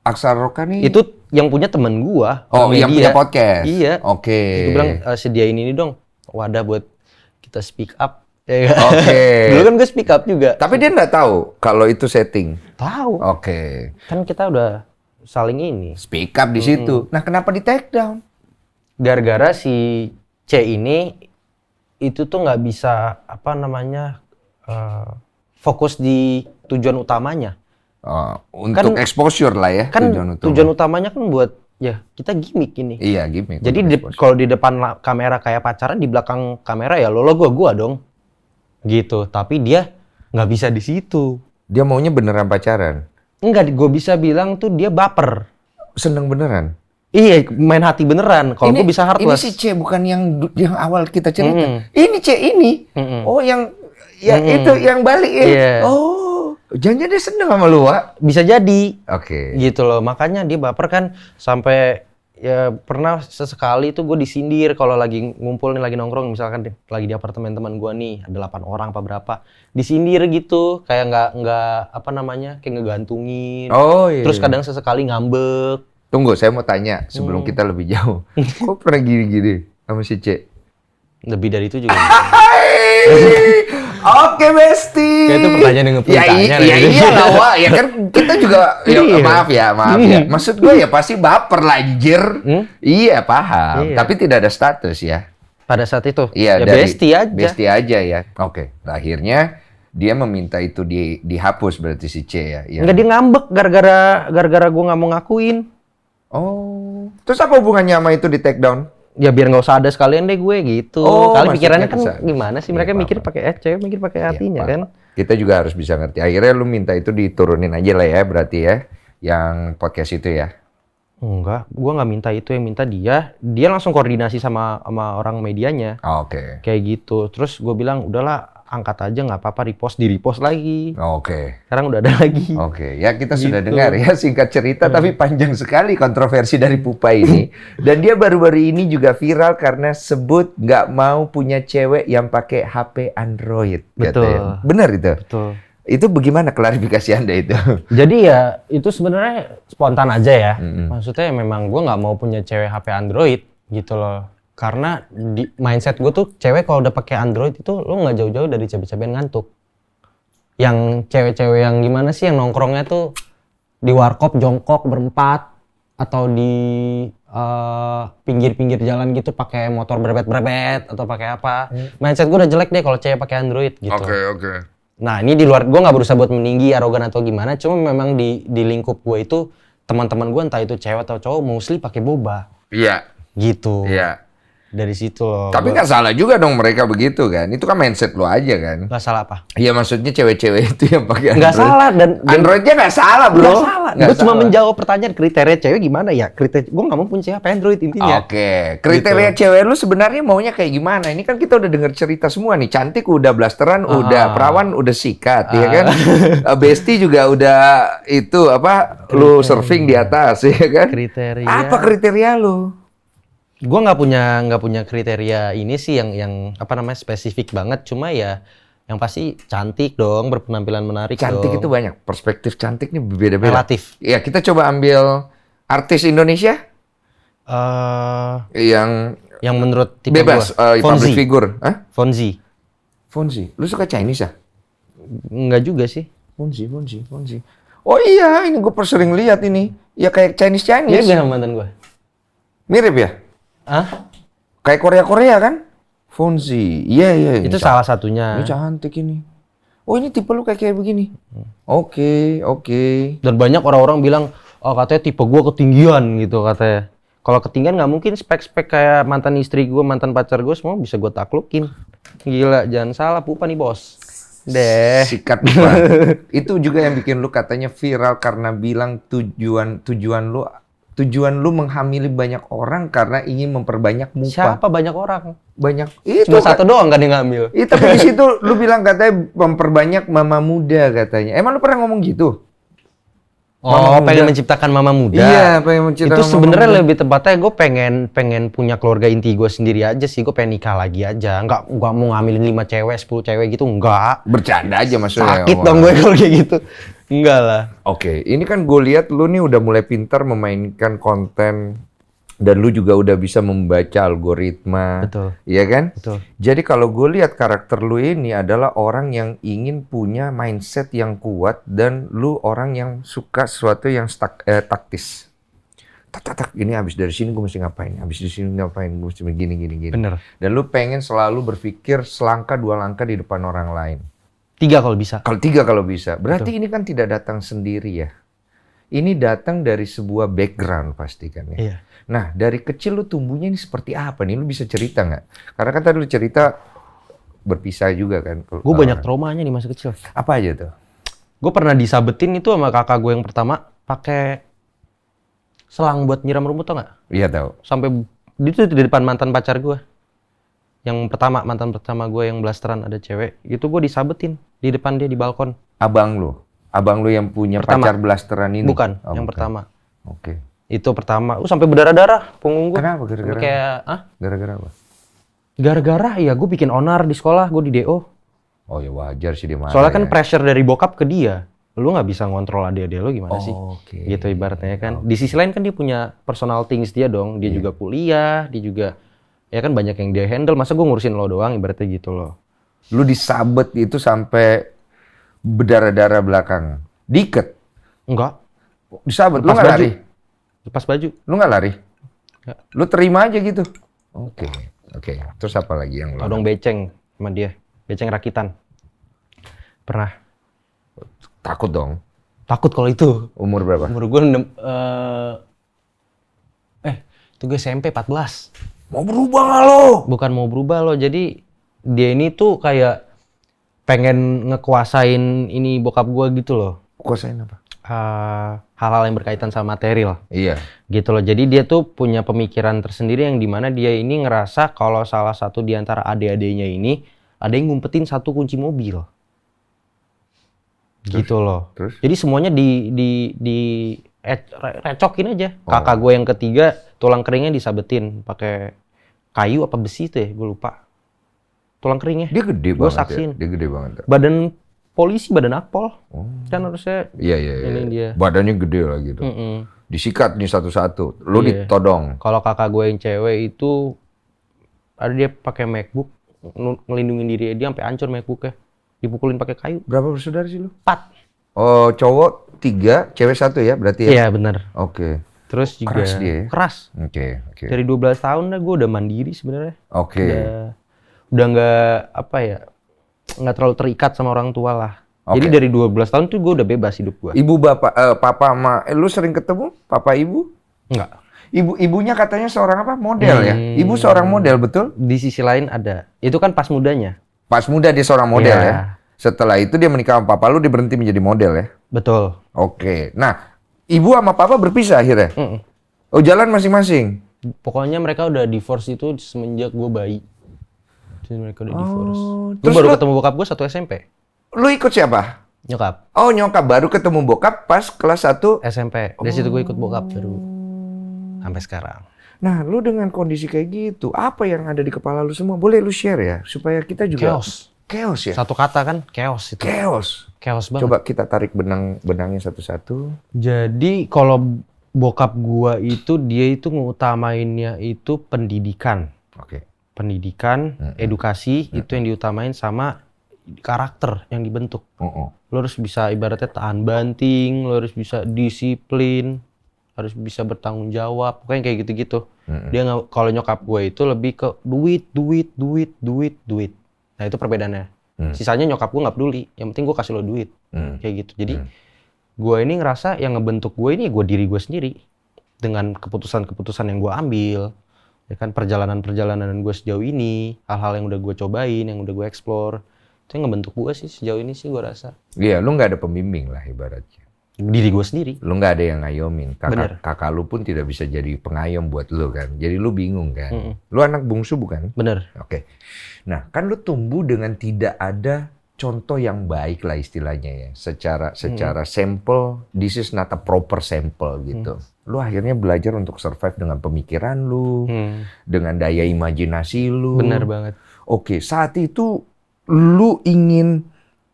Aksara Roka nih. Itu yang punya temen gua. Oh, yang punya media. podcast. Iya. Oke. Gue bilang sediain ini dong, wadah buat kita speak up. Ya kan? Oke. Dulu kan gue speak up juga. Tapi dia nggak tahu kalau itu setting. Tahu. Oke. Kan kita udah saling ini. Speak up di situ. Nah, kenapa di take down? Gara-gara si C ini itu tuh nggak bisa fokus di tujuan utamanya. Untuk Kan- exposure lah ya. Kan utama. tujuan utamanya kan buat ya kita gimmick ini. Iya, gimmick. Jadi untuk exposure. kalau di depan kamera kayak pacaran, di belakang kamera ya lo gua dong. Gitu. Tapi dia nggak bisa di situ. Dia maunya beneran pacaran. Enggak, gue bisa bilang tuh dia baper. Seneng beneran. Iya, main hati beneran. Kalau gue bisa heartless. Ini si C bukan yang awal kita cerita. Ini C ini. Oh, yang itu yang balik ya. Iya. Oh, jangan dia seneng sama lu, Wak. Bisa jadi. Oke. Gitu loh. Makanya dia baper kan sampai ya pernah sesekali tuh gue disindir kalau lagi ngumpul nih, lagi nongkrong, misalkan lagi di apartemen teman gue nih, ada 8 orang apa berapa, disindir gitu, kayak nggak apa namanya, kayak ngegantungin. Oh iya. Terus kadang sesekali ngambek. Tunggu, saya mau tanya sebelum kita lebih jauh. Kok pernah gini-gini sama si C? Lebih dari itu juga. Oke, Besti. Kayak itu pertanyaan yang Ya, tanya. iya lah, Wak. Ya kan kita juga, ya, Iya. maaf ya. Maksud gue ya pasti baper lah, anjir. Iya, paham. Iya. Tapi tidak ada status ya. Pada saat itu, Iya, ya dari bestie aja. Bestie aja ya. Oke. Nah, akhirnya dia meminta itu dihapus berarti si C ya. Ya. Enggak, dia ngambek gara-gara gue nggak mau ngakuin. Oh. Terus apa hubungannya sama itu di take down? Ya biar nggak usah ada sekalian deh gue gitu. Oh, Kali maksudnya pikirannya kan kesana. gimana sih? Iya, Mereka paham, mikir paham. pakai cewek mikir pakai hatinya Iya, kan. paham. Kita juga harus bisa ngerti. Akhirnya lu minta itu diturunin aja lah ya berarti ya. Yang podcast itu ya. Enggak, gue nggak minta itu, yang minta dia. Dia langsung koordinasi sama orang medianya. Oke. Kayak gitu. Terus gue bilang, udahlah angkat aja, nggak apa-apa, di-repost lagi. Oke. Sekarang udah ada lagi. Oke, ya kita sudah Gitu. dengar ya singkat cerita tapi panjang sekali kontroversi dari Pupa ini. Dan dia baru-baru ini juga viral karena sebut nggak mau punya cewek yang pakai HP Android. Betul. Katanya. Benar itu? Betul. Itu bagaimana klarifikasi Anda itu? Jadi ya itu sebenarnya spontan aja ya. Maksudnya memang gue nggak mau punya cewek HP Android gitu loh. Karena di mindset gue tuh cewek kalau udah pakai Android itu lo nggak jauh-jauh dari cewek-cewek yang ngantuk. Yang cewek-cewek yang gimana sih yang nongkrongnya tuh di warkop jongkok berempat atau di pinggir-pinggir jalan gitu pakai motor berebet-berebet atau pakai apa. Mindset gue udah jelek deh kalau cewek pakai Android gitu. Oke. Nah ini di luar, gue nggak berusaha buat meninggi, arogan atau gimana, cuma memang di lingkup gue itu teman-teman gue entah itu cewek atau cowok mostly pakai boba Iya. gitu. Iya. Dari situ loh. Tapi nggak salah juga dong mereka begitu kan? Itu kan mindset lo aja kan? Nggak salah apa? Iya maksudnya cewek-cewek itu yang pakai Android. Nggak salah dan Androidnya nggak salah bro. nggak salah. Gue cuma menjawab pertanyaan kriteria cewek gimana ya? Kriteria gue nggak mau punya cewek apa Android intinya. Oke, kriteria cewek lu sebenarnya maunya kayak gimana? Ini kan kita udah denger cerita semua nih. Cantik udah blasteran, udah perawan udah sikat, ya kan? Bestie juga udah itu apa? Lu surfing di atas, ya kan? Kriteria. Apa kriteria lu? Gue nggak punya kriteria ini sih yang apa namanya spesifik banget. Cuma ya yang pasti cantik dong, berpenampilan menarik. Cantik dong. itu banyak. Perspektif cantik nih beda-beda. Relatif. Ya kita coba ambil artis Indonesia yang Yang menurut tipe bebas, gua. public figure. Hah? Fonzi. Fonzi. Lu suka Chinese ya? Enggak juga sih. Fonzi. Oh iya, ini gue sering lihat ini. Ya kayak Mirip Chinese. gak sama mantan gue? Mirip ya? Ah? Kayak Korea kan? Fonzi. Iya. Itu salah satunya. Ini cantik ini. Oh ini tipe lu kayak begini. Oke. Dan banyak orang-orang bilang, oh katanya tipe gue ketinggian gitu katanya. Kalau ketinggian nggak mungkin spek-spek kayak mantan istri gue, mantan pacar gue semua bisa gue taklukin. Gila, jangan salah Pupa nih bos. Deh. Sikat Pupa. Itu juga yang bikin lu katanya viral karena bilang tujuan lu menghamili banyak orang karena ingin memperbanyak muka. Siapa banyak orang? Banyak. Itu Cuma satu doang kan yang ngambil. Itu tapi di situ lu bilang katanya memperbanyak mama muda katanya. Emang lu pernah ngomong gitu? Oh, Mama pengen muda. menciptakan mama muda. Iya, pengen menciptakan Itu mama sebenarnya muda. lebih tepatnya gue pengen punya keluarga inti gue sendiri aja sih. Gue pengen nikah lagi aja. Nggak mau ngambilin 5 cewek, 10 cewek gitu. Enggak. Bercanda aja maksudnya. Sakit Wah. dong gue kalau kayak gitu. Enggak lah. Oke, ini kan gue lihat lu nih udah mulai pintar memainkan konten dan lu juga udah bisa membaca algoritma. Betul. Iya kan? Betul. Jadi kalau gue lihat karakter lu ini adalah orang yang ingin punya mindset yang kuat dan lu orang yang suka sesuatu yang taktis. Tak, ini habis dari sini gue mesti ngapain? Habis dari sini ngapain? Gue mesti begini. Bener. Dan lu pengen selalu berpikir selangkah 2 langkah di depan orang lain. 3 kalau bisa. Kalau 3 kalau bisa. Berarti ini kan tidak datang sendiri ya. Ini datang dari sebuah background pasti kan ya. Iya. Nah, dari kecil lu tumbuhnya ini seperti apa nih? Lu bisa cerita nggak? Karena kan tadi lu cerita berpisah juga kan. Gue banyak traumanya di masa kecil. Apa aja tuh? Gue pernah disabetin itu sama kakak gue yang pertama pakai selang buat nyiram rumput, tau nggak? Iya tahu. Sampai itu di depan mantan pacar gue. Yang pertama, mantan pertama gue yang blasteran ada cewek. Itu gue disabetin di depan dia di balkon. Abang lu yang punya Pertama. pacar blasteran ini? Bukan, Oh, yang bukan. pertama. Oke. Itu pertama. Sampai berdarah-darah punggung gue. Kenapa? Gara-gara? Gara-gara apa? Gara-gara ya gue bikin onar di sekolah, gue di DO. Oh ya wajar sih dia marah. Soalnya kan ya. pressure dari bokap ke dia. Lu nggak bisa ngontrol adik-adik lu gimana sih? Oke. Gitu ibaratnya kan. Di sisi lain kan dia punya personal things dia dong. Dia juga kuliah, dia juga ya kan banyak yang dia handle. Masa gue ngurusin lo doang ibaratnya gitu loh. Lu disabet itu sampai berdarah-darah belakang. Diikat. Enggak. Disabet. Lu Lepas nggak baju. lari? Lepas baju. Lu nggak lari? Nggak. Lu terima aja gitu? Oke. Terus apa lagi yang lu? Todong beceng sama dia. Beceng rakitan. Pernah. Takut dong. Takut kalau itu. Umur berapa? Umur gue itu gue SMP 14. Mau berubah nggak lo? Bukan mau berubah loh. Jadi dia ini tuh kayak pengen ngekuasain ini bokap gue gitu loh. Kuasain apa? Hal-hal yang berkaitan sama material. Iya. Gitu loh. Jadi dia tuh punya pemikiran tersendiri yang dimana dia ini ngerasa kalau salah satu di antara adik-adiknya ini ada yang ngumpetin satu kunci mobil. Gitu loh. Terus? Jadi semuanya recokin aja. Kakak gue yang ketiga tulang keringnya disabetin pakai kayu apa besi tuh ya, gue lupa. Tulang keringnya. Dia gede Gue banget. saksin. Ya? Dia gede banget. Badan polisi, badan akpol. Kan harusnya Iya. ini dia. Badannya gede lah gitu. Disikat nih satu-satu. Lu Iya. ditodong. Kalau kakak gue yang cewek itu ada dia pakai MacBook ngelindungin diri dia sampai hancur MacBooknya. Dipukulin pakai kayu. Berapa bersaudara sih lu? 4. Oh, cowok 3, cewek 1 ya berarti ya? Iya benar. Oke. Terus juga Keras dia ya? keras. Oke. Dari 12 tahun dah gue udah mandiri sebenarnya. Oke. Udah nggak apa ya, nggak terlalu terikat sama orang tua lah. Oke. Jadi dari 12 tahun tuh gue udah bebas hidup gue. Ibu papa sama lu sering ketemu papa ibu? Enggak. Ibunya katanya seorang apa? Model ya? Ibu seorang model, betul? Di sisi lain ada. Itu kan pas mudanya. Pas muda dia seorang model Iya. ya? Setelah itu dia menikah sama papa lu, dia berhenti menjadi model ya? Betul. Oke. Nah, ibu sama papa berpisah akhirnya? Oh, jalan masing-masing? Pokoknya mereka udah divorce itu semenjak gue bayi. Jadi mereka udah divorce. Gue terus baru lu- ketemu bokap gue 1 SMP. Lu ikut siapa? Nyokap. Oh, nyokap baru ketemu bokap pas kelas 1. SMP. Dari situ gue ikut bokap baru. Sampai sekarang. Nah, lu dengan kondisi kayak gitu, apa yang ada di kepala lu semua? Boleh lu share ya? Supaya kita juga... Chaos. Chaos ya? Satu kata kan, chaos itu. Chaos. Chaos banget. Coba kita tarik benangnya satu-satu. Jadi kalau bokap gua itu dia itu ngutamainnya itu pendidikan. Oke. Pendidikan, edukasi itu yang diutamain sama karakter yang dibentuk. Lo harus bisa ibaratnya tahan banting, lo harus bisa disiplin, harus bisa bertanggung jawab, pokoknya kayak gitu-gitu. Dia nggak, kalau nyokap gue itu lebih ke duit. Nah itu perbedaannya. Sisanya nyokap gue nggak peduli, yang penting gue kasih lo duit, kayak gitu. Jadi gue ini ngerasa yang ngebentuk gue ini gue diri gue sendiri dengan keputusan-keputusan yang gue ambil, ya kan perjalanan-perjalanan gue sejauh ini, hal-hal yang udah gue cobain, yang udah gue explore, itu yang ngebentuk gue sih sejauh ini sih gue rasa. Iya, lu nggak ada pembimbing lah ibaratnya. Diri gue sendiri. Lu nggak ada yang ngayomin. Bener. Kakak lu pun tidak bisa jadi pengayom buat lu kan. Jadi lu bingung kan. Lu anak bungsu bukan? Bener. Oke. Nah, kan lu tumbuh dengan tidak ada contoh yang baik lah istilahnya ya. Secara sampel, this is not a proper sample gitu. Lu akhirnya belajar untuk survive dengan pemikiran lu, dengan daya imajinasi lu. Bener banget. Oke, saat itu lu ingin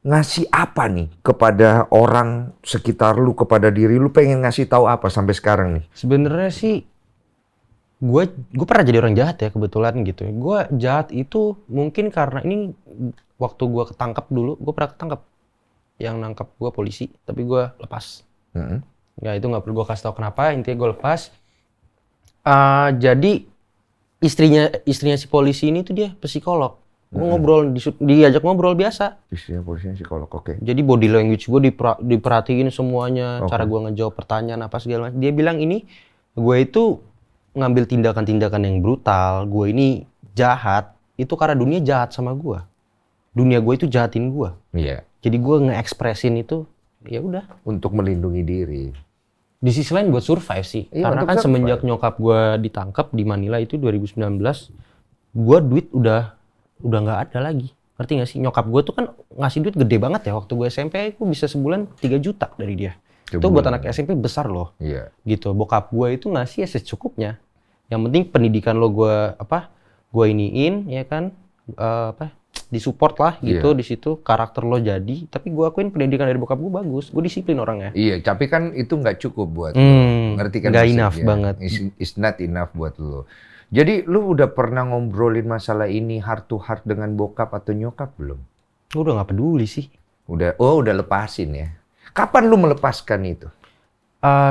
ngasih apa nih kepada orang sekitar lu, kepada diri lu, pengen ngasih tahu apa sampai sekarang nih? Sebenarnya sih gue pernah jadi orang jahat ya kebetulan gitu. Gue jahat itu mungkin karena ini waktu gue ketangkep dulu, gue pernah ketangkep. Yang nangkep gue polisi, tapi gue lepas. Ya itu nggak perlu gue kasih tahu kenapa, intinya gue lepas. Jadi istrinya si polisi ini tuh dia psikolog. Gue ngobrol, diajak ngobrol biasa. Istrinya polisinya psikolog, oke. Jadi body language gue diperhatiin semuanya, cara gue ngejawab pertanyaan apa segala macam. Dia bilang ini, gue itu ngambil tindakan-tindakan yang brutal, gue ini jahat, itu karena dunia jahat sama gue. Dunia gue itu jahatin gue. Iya. Jadi gue nge-expressin itu, ya udah. Untuk melindungi diri. Di sisi lain buat survive sih. Iya, Karena untuk kan survive. semenjak nyokap gue ditangkap di Manila itu 2019, gue duit udah nggak ada lagi. Ngerti nggak sih? Nyokap gue tuh kan ngasih duit gede banget ya. Waktu gue SMP, gue bisa sebulan 3 juta dari dia. Itu buat anak SMP besar loh. Iya. Gitu. Bokap gue itu ngasih ya secukupnya. Yang penting pendidikan lo gue iniin ya kan, disupport lah gitu di situ, karakter lo jadi. Tapi gue akuin pendidikan dari bokap gue bagus. Gue disiplin orangnya. Iya, tapi kan itu nggak cukup buat lo. Ngerti kan? Nggak enough banget. It's not enough buat lo. Jadi lu udah pernah ngobrolin masalah ini heart to heart dengan bokap atau nyokap belum? Gue udah nggak peduli sih. Udah lepasin ya. Kapan lu melepaskan itu?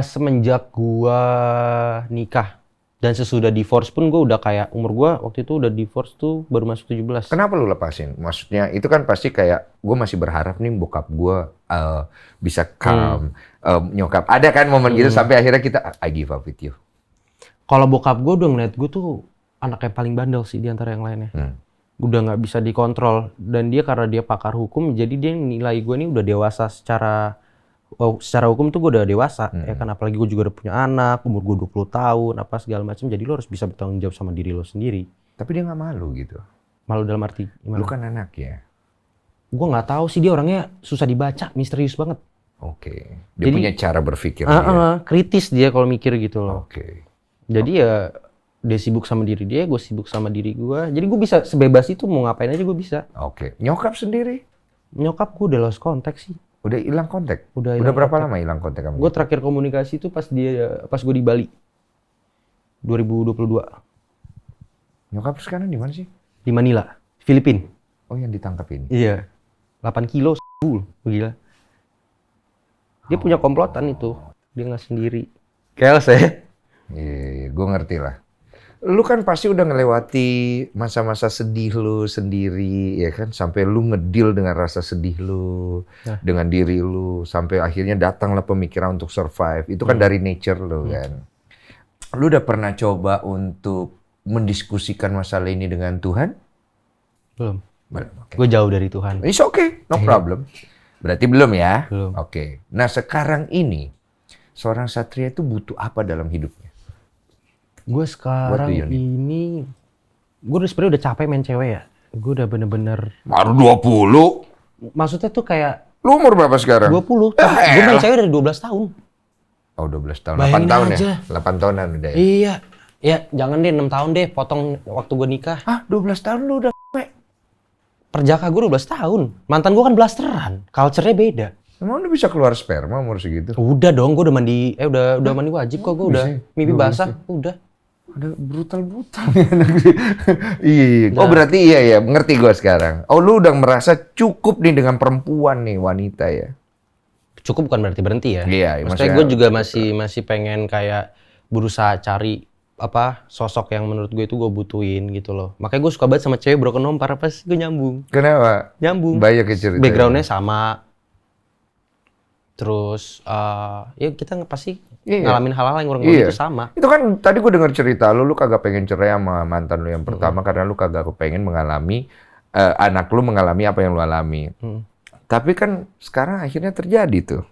Semenjak gua nikah dan sesudah divorce pun gua udah kayak umur gua waktu itu udah divorce tuh baru masuk 17. Kenapa lu lepasin? Maksudnya itu kan pasti kayak gua masih berharap nih bokap gua bisa calm, nyokap. Ada kan momen gitu sampai akhirnya kita I give up with you. Kalau bokap gua udah ngeliat gua tuh anak yang paling bandel sih di antara yang lainnya. Udah nggak bisa dikontrol dan dia karena dia pakar hukum jadi dia nilai gua nih udah dewasa secara hukum tuh gue udah dewasa, ya kan, apalagi gue juga udah punya anak, umur gue 20 tahun, apa segala macam, jadi lo harus bisa bertanggung jawab sama diri lo sendiri. Tapi dia nggak malu gitu. Malu dalam arti gimana? Lu kan anak ya. Gue nggak tahu sih, dia orangnya susah dibaca, misterius banget. Oke. Dia Jadi, punya cara berpikir kritis dia kalau mikir gitu loh. Oke. Jadi ya dia sibuk sama diri dia, gue sibuk sama diri gue. Jadi gue bisa sebebas itu mau ngapain aja gue bisa. Oke. Nyokap sendiri? Nyokap gue udah lost kontak sih. Udah hilang kontak? Udah berapa lama hilang kontak kamu? Gue terakhir komunikasi itu pas gue di Bali. 2022. Nyokap sekarang di mana sih? Di Manila, Filipina. Oh, yang ditangkap ini? Iya. 8 kilo, gila. Dia punya komplotan itu. Dia nggak sendiri. Chaos ya? Iya, gue ngerti lah. Lu kan pasti udah ngelewati masa-masa sedih lu sendiri, ya kan? Sampai lu ngedil dengan rasa sedih lu, dengan diri lu. Sampai akhirnya datanglah pemikiran untuk survive. Itu kan dari nature lu kan. Lu udah pernah coba untuk mendiskusikan masalah ini dengan Tuhan? Belum. Okay. Gue jauh dari Tuhan. It's okay, no problem. Berarti belum ya? Belum. Oke. Nah sekarang ini, seorang satria itu butuh apa dalam hidupnya? Gue sekarang ini, gue sebenarnya udah capek main cewek ya. Gue udah bener-bener. Baru 20? Maksudnya tuh kayak. Lu umur berapa sekarang? 20. Gue main cewek dari 12 tahun. Oh 12 tahun, Bayangin 8 tahun aja. ya? 8 tahunan udah ya? Iya. Ya jangan deh 6 tahun deh, potong waktu gue nikah. Hah 12 tahun lu udah Perjaka gue 12 tahun. Mantan gue kan blasteran. Culture-nya beda. Emang lu bisa keluar sperma umur segitu? Udah dong, gue udah mandi, udah mandi wajib kok, gue udah mimpi basah, udah. Ada brutal iya. Oh berarti iya, ngerti gue sekarang. Oh lu udah merasa cukup nih dengan perempuan nih, wanita ya? Cukup bukan berarti berhenti ya. Iya. Maksudnya gue juga masih pengen kayak berusaha cari sosok yang menurut gue itu gue butuhin gitu loh. Makanya gue suka banget sama cewek broken home, para pas gue nyambung. Kenapa? Nyambung. Banyak cerita. Backgroundnya sama. Terus ya kita pasti ngalamin hal-hal yang kurang lebih itu sama. Itu kan tadi gue dengar cerita lu kagak pengen cerai sama mantan lu yang pertama karena lu kagak pengen mengalami anak lu mengalami apa yang lu alami. Tapi kan sekarang akhirnya terjadi tuh.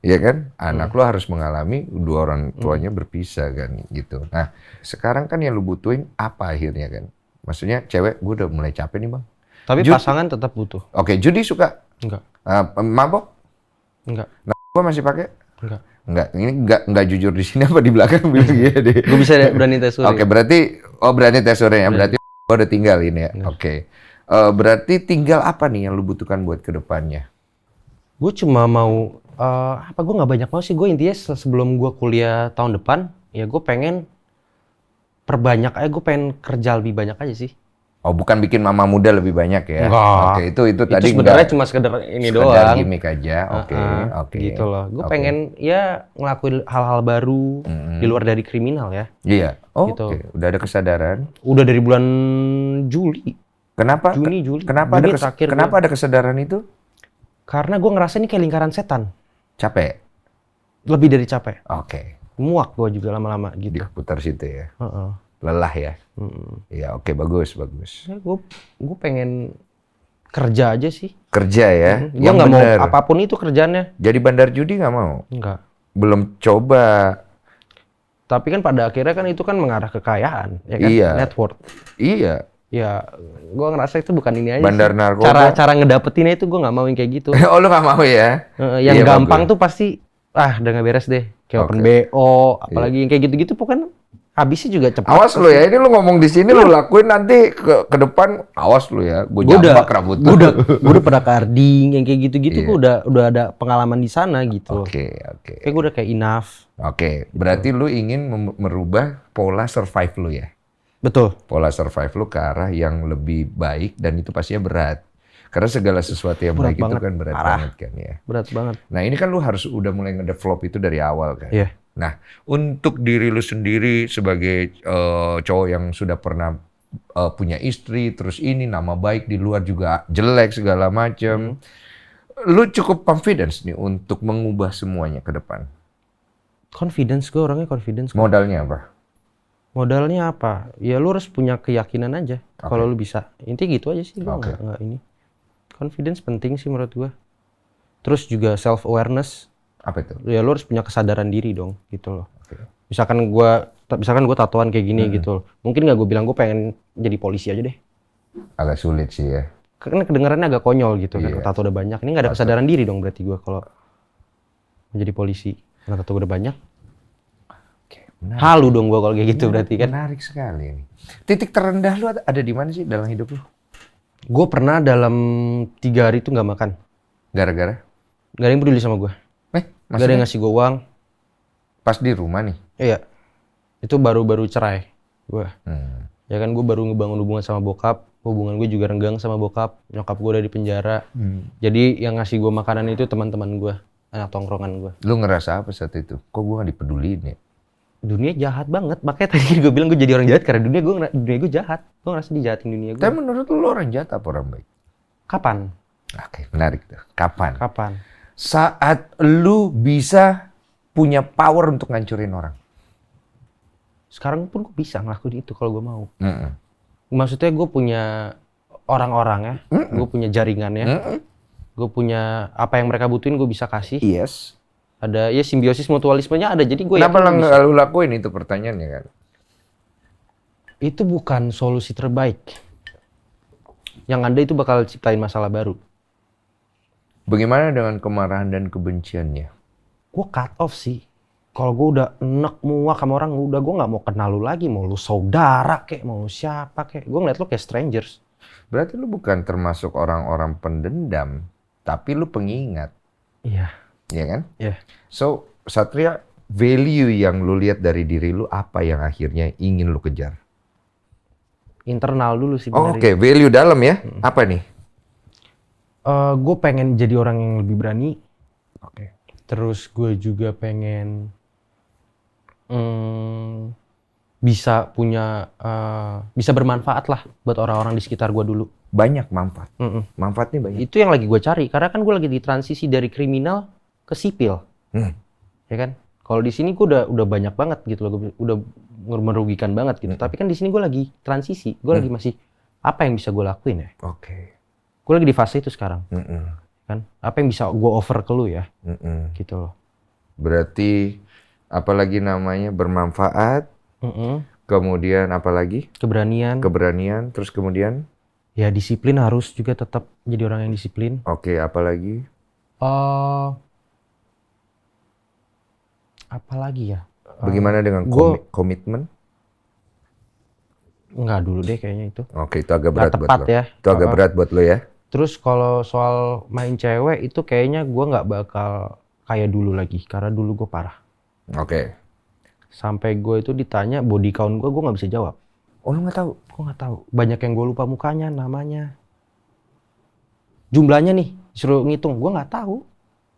Iya kan? Anak lu harus mengalami dua orang tuanya berpisah kan gitu. Nah, sekarang kan yang lu butuhin apa akhirnya kan? Maksudnya cewek gue udah mulai capek nih, Bang. Tapi pasangan tetap butuh. Oke, judi suka? Enggak. Mabok? Enggak. Gua masih pakai? Enggak. Ini enggak jujur di sini apa di belakang bilang iya deh. Gue bisa berani tes urin. Oke, berarti berani tes urin ya. Berarti gua udah tinggal ini ya. Oke. Berarti tinggal apa nih yang lu butuhkan buat kedepannya? Gue cuma mau gue nggak banyak mau sih. Gue intinya sebelum gue kuliah tahun depan, ya gue pengen perbanyak aja. Gue pengen kerja lebih banyak aja sih. Oh, bukan bikin mama muda lebih banyak ya? Enggak. Oke, itu tadi sebenarnya cuma sekedar ini doang. Sekedar gimmick aja. Oke. Gitu loh. Gue pengen ya ngelakuin hal-hal baru di luar dari kriminal ya. Iya. Oh, gitu. Oke. Udah ada kesadaran? Udah dari bulan Juli. Kenapa? Juli. Kenapa ada kesadaran itu? Karena gue ngerasa ini kayak lingkaran setan. Capek? Lebih dari capek. Oke. Muak gue juga lama-lama gitu. Diputar situ ya? Heeh. Lelah ya? Iya, oke, bagus. Ya, gue pengen kerja aja sih. Kerja ya? Gue nggak mau apapun itu kerjaannya. Jadi bandar judi nggak mau? Enggak. Belum coba. Tapi kan pada akhirnya kan itu kan mengarah kekayaan, ya kan? Iya. Net worth. Iya. Ya, gue ngerasa itu bukan ini aja bandar sih. Narkoba. Cara ngedapetinnya itu gue nggak mau yang kayak gitu. Oh, lu nggak mau ya? Yang gampang tuh pasti udah nggak beres deh. Kayak open Oke. BO, apalagi yang kayak gitu-gitu pokoknya habisnya juga cepat. Awas lu ya, ini lu ngomong di sini lu lakuin nanti ke depan, awas lu ya, gue Gue udah, jambak rambut lu. gue udah pernah carding yang kayak gitu-gitu, gue udah ada pengalaman di sana gitu. Oke. Kayak gue udah kayak enough. Oke, berarti lu ingin merubah pola survive lu ya? Betul. Pola survive lu ke arah yang lebih baik dan itu pastinya berat. Karena segala sesuatu yang Berat baik itu banget. kan berat Parah. banget kan ya. Berat banget. Nah ini kan lu harus udah mulai ngedevelop itu dari awal kan. Iya. Nah untuk diri lu sendiri sebagai cowok yang sudah pernah punya istri, terus ini nama baik di luar juga jelek segala macam. Lu cukup confidence nih untuk mengubah semuanya ke depan. Confidence, gue orangnya confidence. Modalnya apa? Modalnya apa? Ya lu harus punya keyakinan aja kalau lu bisa. Intinya gitu aja sih, gue nggak ini. Confidence penting sih menurut gue. Terus juga self awareness. Apa itu? Ya lu harus punya kesadaran diri dong, gitu loh. Misalkan gue tatoan kayak gini gitu loh. Mungkin nggak gue bilang gue pengen jadi polisi aja deh. Agak sulit sih ya. Karena kedengarannya agak konyol gitu kan. Iya. Tato udah banyak. Ini nggak ada kesadaran diri dong berarti gue kalau menjadi polisi. Karena tato udah banyak. Menarik. Halu dong gue kalau kayak gitu berarti kan. Menarik sekali ini. Titik terendah lu ada di mana sih dalam hidup lu? Gue pernah dalam 3 hari itu nggak makan. Gara-gara? Gak ada yang peduli sama gue. Gak ada yang ngasih gue uang. Pas di rumah nih? Iya. Itu baru-baru cerai gue. Hmm. Ya kan gue baru ngebangun hubungan sama bokap. Hubungan gue juga renggang sama bokap. Nyokap gue udah di penjara. Jadi yang ngasih gue makanan itu teman-teman gue. Anak tongkrongan gue. Lu ngerasa apa saat itu? Kok gue gak dipeduliin ya? Dunia jahat banget. Makanya tadi gue bilang gue jadi orang jahat karena dunia gue jahat. Gue ngerasa dijahatin dunia gue. Tapi menurut lu orang jahat apa orang baik? Kapan? Oke, menarik tuh. Kapan? Kapan? Saat lu bisa punya power untuk ngancurin orang. Sekarang pun gue bisa ngelakuin itu kalau gue mau. Mm-mm. Maksudnya gue punya orang-orang ya. Gue punya jaringannya. Gue punya apa yang mereka butuhin gue bisa kasih. Yes. Ada ya simbiosis mutualismenya ada. Jadi gue Kenapa yakin nggak lu lakuin itu pertanyaannya kan? itu bukan solusi terbaik. Yang ada itu bakal ciptain masalah baru. Bagaimana dengan kemarahan dan kebenciannya? Gue cut off sih. Kalau gue udah enek muak sama orang, udah gue nggak mau kenal lu lagi. Mau lu saudara kek, mau lu siapa kek. Gue ngeliat lu kayak strangers. Berarti lu bukan termasuk orang-orang pendendam, tapi lu pengingat, Iya. ya kan? Iya. So, Satria, value yang lu lihat dari diri lu apa yang akhirnya ingin lu kejar? Internal dulu sih Oh, bener. Oke, value dalam ya? Apa nih? Gue pengen jadi orang yang lebih berani. Oke. Terus gue juga pengen bisa punya bisa bermanfaat lah buat orang-orang di sekitar gue dulu. Banyak manfaat. Manfaatnya banyak. Itu yang lagi gue cari karena kan gue lagi di transisi dari kriminal ke sipil, ya kan? Kalau di sini gue udah banyak banget gitu loh, udah merugikan banget gitu. Tapi kan di sini gue lagi transisi, gue lagi masih apa yang bisa gue lakuin ya? Oke. Gue lagi di fase itu sekarang, kan? Apa yang bisa gue offer ke lu ya? Gitu loh. Berarti apalagi namanya bermanfaat, kemudian apalagi? Keberanian. Keberanian, terus kemudian? Ya disiplin harus juga tetap jadi orang yang disiplin. Oke, apalagi? Apalagi ya? Bagaimana dengan komitmen? Enggak dulu deh kayaknya itu. Oke, itu agak berat buat tepat lo. ya. Itu agak berat buat lo ya? Terus kalau soal main cewek itu kayaknya gue nggak bakal kayak dulu lagi. Karena dulu gue parah. Oke. Sampai gue itu ditanya body count gue nggak bisa jawab. Oh, lu nggak tahu? Gue nggak tahu. Banyak yang gue lupa mukanya, namanya. Jumlahnya nih, disuruh ngitung. Gue nggak tahu.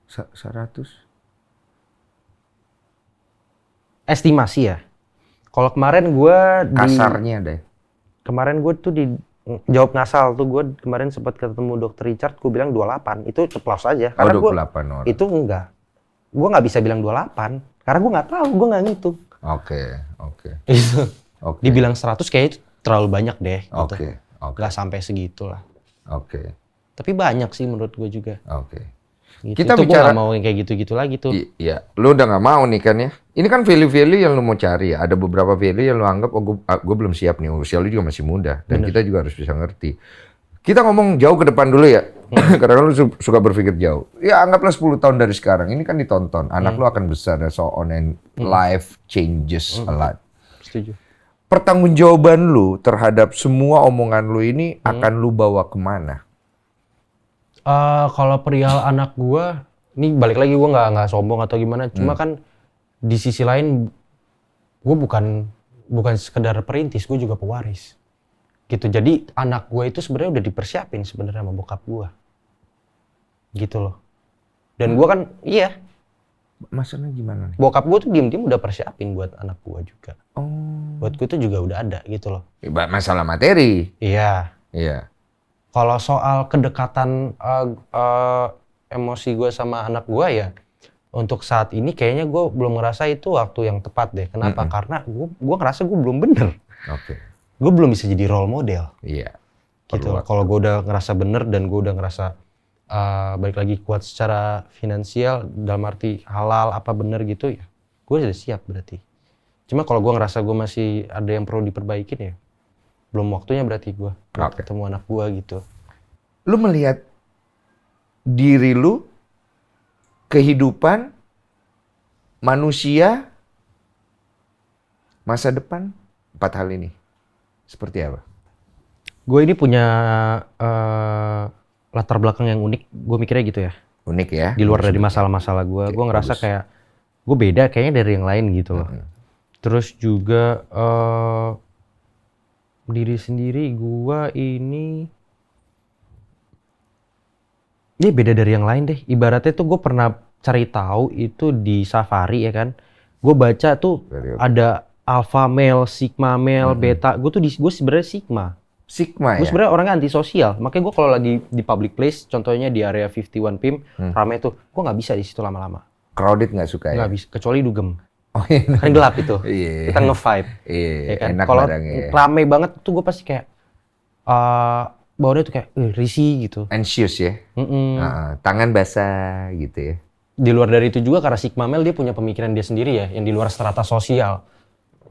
100? Estimasi ya. Kalau kemarin gue Kasarnya deh. Kemarin gue tuh jawab ngasal tuh. Gue kemarin sempat ketemu Dr. Richard. Gue bilang 28. Itu ceplos aja. Karena 28 orang. Itu enggak. Gue nggak bisa bilang 28. Karena gue nggak tahu. Gue nggak ngitung. Oke. Itu. Oke. Dibilang 100 kayaknya itu terlalu banyak deh. Gitu. Oke. Nggak sampai segitu lah. Oke. Tapi banyak sih menurut gue juga. Oke. Gitu. Kita itu bicara- gue gak mau yang kayak gitu-gitu lagi tuh. Iya, lu udah nggak mau nih kan ya? Ini kan value-value yang lu mau cari ya. Ada beberapa value yang lu anggap, oh gue belum siap nih. Usia lu juga masih muda. Dan kita juga harus bisa ngerti. Kita ngomong jauh ke depan dulu ya. Karena lu suka berpikir jauh. Ya anggaplah 10 tahun dari sekarang. Ini kan ditonton. Anak lu akan besar dan so on and life changes a lot. Setuju. Pertanggungjawaban lu terhadap semua omongan lu ini akan lu bawa kemana? Kalau perihal anak gua, ini balik lagi gua nggak sombong atau gimana. Cuma kan di sisi lain, gua bukan sekedar perintis, gua juga pewaris. Gitu. Jadi anak gua itu sebenarnya udah dipersiapin sebenarnya sama bokap gua. Gitu loh. Dan gua kan, iya. Maksudnya gimana nih? Bokap gua tuh diem-diem udah persiapin buat anak gua juga. Oh. Buat gua tuh juga udah ada gitu loh. Masalah materi. Iya. Iya. Kalau soal kedekatan emosi gue sama anak gue ya, untuk saat ini kayaknya gue belum ngerasa itu waktu yang tepat deh. Kenapa? Karena gue ngerasa gue belum bener. Oke. Gue belum bisa jadi role model. Iya. Gitu. Kalau gue udah ngerasa bener dan gue udah ngerasa balik lagi kuat secara finansial, dalam arti halal apa bener gitu ya, gue sudah siap berarti. Cuma kalau gue ngerasa gue masih ada yang perlu diperbaikin ya, belum waktunya berarti gue ketemu anak gue gitu. Lu melihat diri lu, kehidupan, manusia, masa depan, 4 hal ini seperti apa? Gue ini punya latar belakang yang unik, gue mikirnya gitu ya. Unik ya? Di luar dari masalah-masalah gue ngerasa kayak gue beda kayaknya dari yang lain gitu loh. Terus juga diri sendiri gue ini beda dari yang lain deh. Ibaratnya tuh gue pernah cari tahu itu di Safari ya kan. Gue baca tuh ada alpha male, sigma male, beta. Gue sebenarnya sigma. Sigma Gue ya? sebenarnya orangnya antisosial. Makanya gue kalau lagi di public place, contohnya di area 51 PIM, rame tuh, gue nggak bisa di situ lama-lama. Crowded nggak suka ya? Nggak bisa, kecuali dugem. Oh iya. Kan gelap itu. Iya. Kita nge-vibe. Iya, Ya kan? enak Kalau barangnya ya. rame banget tuh gue pasti kayak baunya tuh kayak risih gitu. Anxious ya? Tangan basah gitu ya? Di luar dari itu juga karena Sigma Male dia punya pemikiran dia sendiri ya, yang di luar strata sosial.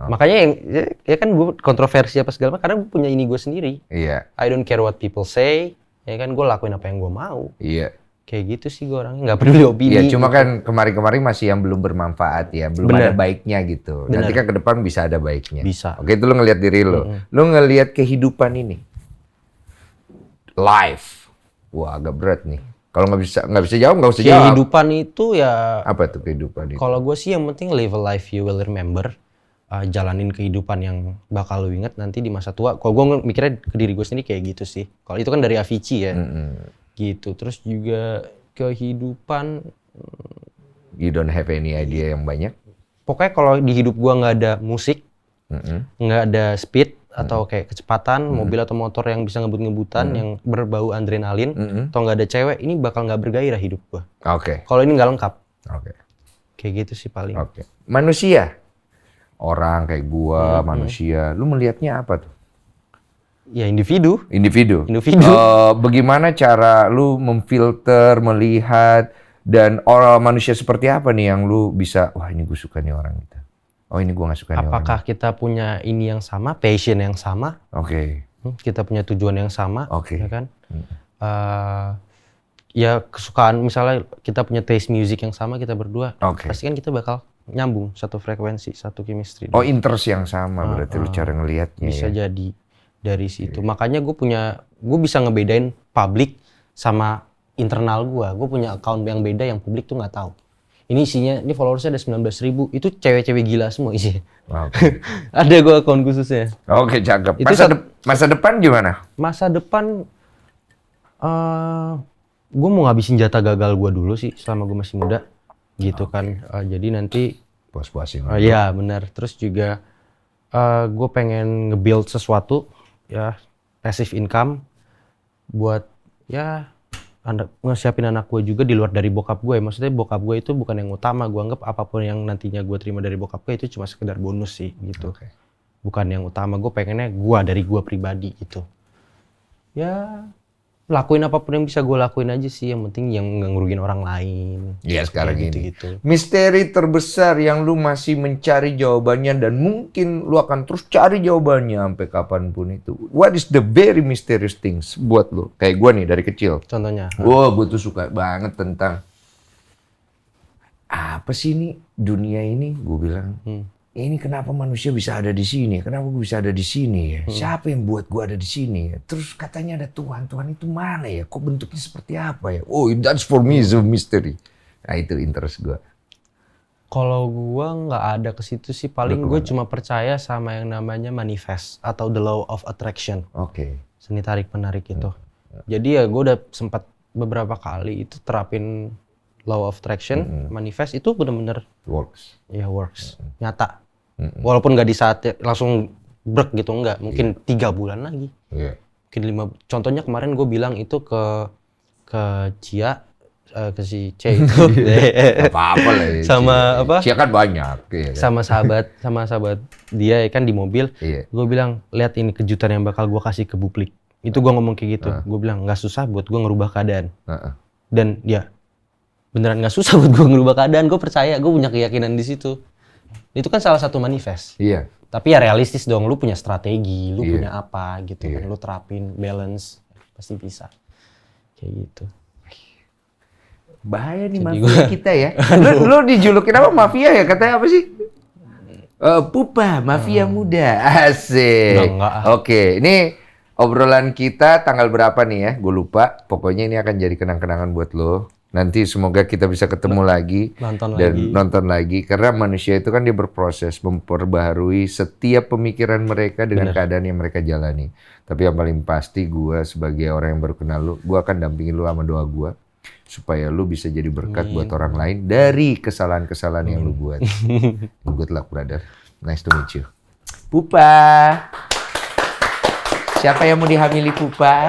Makanya yang ya kan gue kontroversi apa segala macam karena gue punya ini gue sendiri. Iya. I don't care what people say. Ya kan gue lakuin apa yang gue mau. Iya. Kayak gitu sih gue orangnya, nggak peduli opini. Iya, cuma kan kemarin-kemarin masih yang belum bermanfaat ya, belum ada baiknya gitu. Nanti kan ke depan bisa ada baiknya. Bisa. Oke, itu lu ngelihat diri lu. Lu ngelihat kehidupan ini. Life. Wah, agak berat nih. Kalau nggak bisa jawab, nggak usah jawab. Kehidupan itu ya. Apa tuh kehidupan itu? Kalau gue sih yang penting live a life you will remember. Jalanin kehidupan yang bakal lu inget nanti di masa tua. Kalau gue mikirnya ke diri gue sendiri kayak gitu sih. Kalau itu kan dari Avicii ya. Gitu. Terus juga kehidupan. You don't have any idea yang banyak? Pokoknya kalau di hidup gue nggak ada musik, nggak ada speed atau kayak kecepatan, mobil atau motor yang bisa ngebut-ngebutan, yang berbau adrenalin, atau nggak ada cewek, ini bakal nggak bergairah hidup gue. Oke. Kalau ini nggak lengkap. Oke. Kayak gitu sih paling. Oke. Manusia. Orang kayak gua, manusia. Lu melihatnya apa tuh? Ya individu. Individu. Bagaimana cara lu memfilter, melihat, dan orang manusia seperti apa nih yang lu bisa, wah ini gue suka nih orang itu. Oh ini gue gak suka nih orang. Apakah kita punya ini yang sama, passion yang sama? Oke. Kita punya tujuan yang sama, Oke. ya kan? Ya kesukaan, misalnya kita punya taste music yang sama, kita berdua, pasti kan kita bakal nyambung, satu frekuensi, satu chemistry. Oh interest yang sama berarti lu cara ngelihatnya. Bisa ya? jadi dari situ. Makanya gue bisa ngebedain publik sama internal gue punya account yang beda yang publik tuh nggak tahu. Ini isinya, ini followersnya ada 19.000, itu cewek-cewek gila semua isinya. Okay. Ada gue account khususnya. Oke, cakep. Itu masa depan gimana? Masa depan, gue mau ngabisin jatah gagal gue dulu sih selama gue masih muda. Gitu kan. Jadi nanti puas-puasin. Iya benar. Terus juga gue pengen nge-build sesuatu ya, passive income buat ya ngesiapin anak gue juga di luar dari bokap gue. Maksudnya bokap gue itu bukan yang utama. Gue anggap apapun yang nantinya gue terima dari bokap gue itu cuma sekedar bonus sih gitu. Bukan yang utama. Gue pengennya gue dari gue pribadi gitu. Ya lakuin apapun yang bisa gue lakuin aja sih, yang penting yang nggak ngerugiin orang lain. Iya sekarang Kayak ini. gitu-gitu. Misteri terbesar yang lu masih mencari jawabannya dan mungkin lu akan terus cari jawabannya sampai kapanpun itu. What is the very mysterious things buat lu? Kayak gue nih dari kecil. Contohnya. Gue tuh suka banget tentang apa sih ini dunia ini? Gue bilang, ini kenapa manusia bisa ada di sini? Kenapa gue bisa ada di sini? Ya? Siapa yang buat gue ada di sini? Terus katanya ada Tuhan. Tuhan itu mana ya? Kok bentuknya seperti apa ya? Oh, that's for me is a mystery. Nah itu interest gue. Kalau gue nggak ada ke situ sih, paling gue cuma percaya sama yang namanya manifest atau the law of attraction. Oke. Seni tarik menarik itu. Jadi ya gue udah sempat beberapa kali itu terapin law of attraction, manifest itu bener-bener Works. ya works, nyata. Walaupun nggak di saat langsung brek gitu, nggak. Mungkin 3 bulan lagi. Iya. Mungkin 5. Contohnya kemarin gue bilang itu ke Cia, ke si C itu. Apa-apa lah ya. Sama apa? Cia kan banyak. Iya, kan? sama sahabat dia ya kan di mobil. Iya. Gue bilang, lihat ini kejutan yang bakal gue kasih ke publik. Itu gue ngomong kayak gitu. Gue bilang nggak susah buat gue ngerubah keadaan. Dan ya beneran nggak susah buat gue ngerubah keadaan. Gue percaya, gue punya keyakinan di situ. Itu kan salah satu manifest. Iya. Tapi ya realistis dong, lu punya strategi, lu Iya. punya apa gitu kan, lu terapin balance, pasti bisa. Kayak gitu. Bahaya nih mafia kita ya. Lu dijulukin apa mafia ya? Katanya apa sih? Pupa, mafia muda. Asik. Enggak. Oke, ini obrolan kita tanggal berapa nih ya? Gue lupa. Pokoknya ini akan jadi kenang-kenangan buat lo. Nanti semoga kita bisa ketemu lagi nonton lagi karena manusia itu kan dia berproses memperbaharui setiap pemikiran mereka dengan keadaan yang mereka jalani. Tapi yang paling pasti gue sebagai orang yang baru kenal lu, gue akan dampingin lu sama doa gue supaya lu bisa jadi berkat buat orang lain dari kesalahan-kesalahan yang lu buat. Good luck, brother. Nice to meet you. Pupa. Siapa yang mau dihamili Pupa?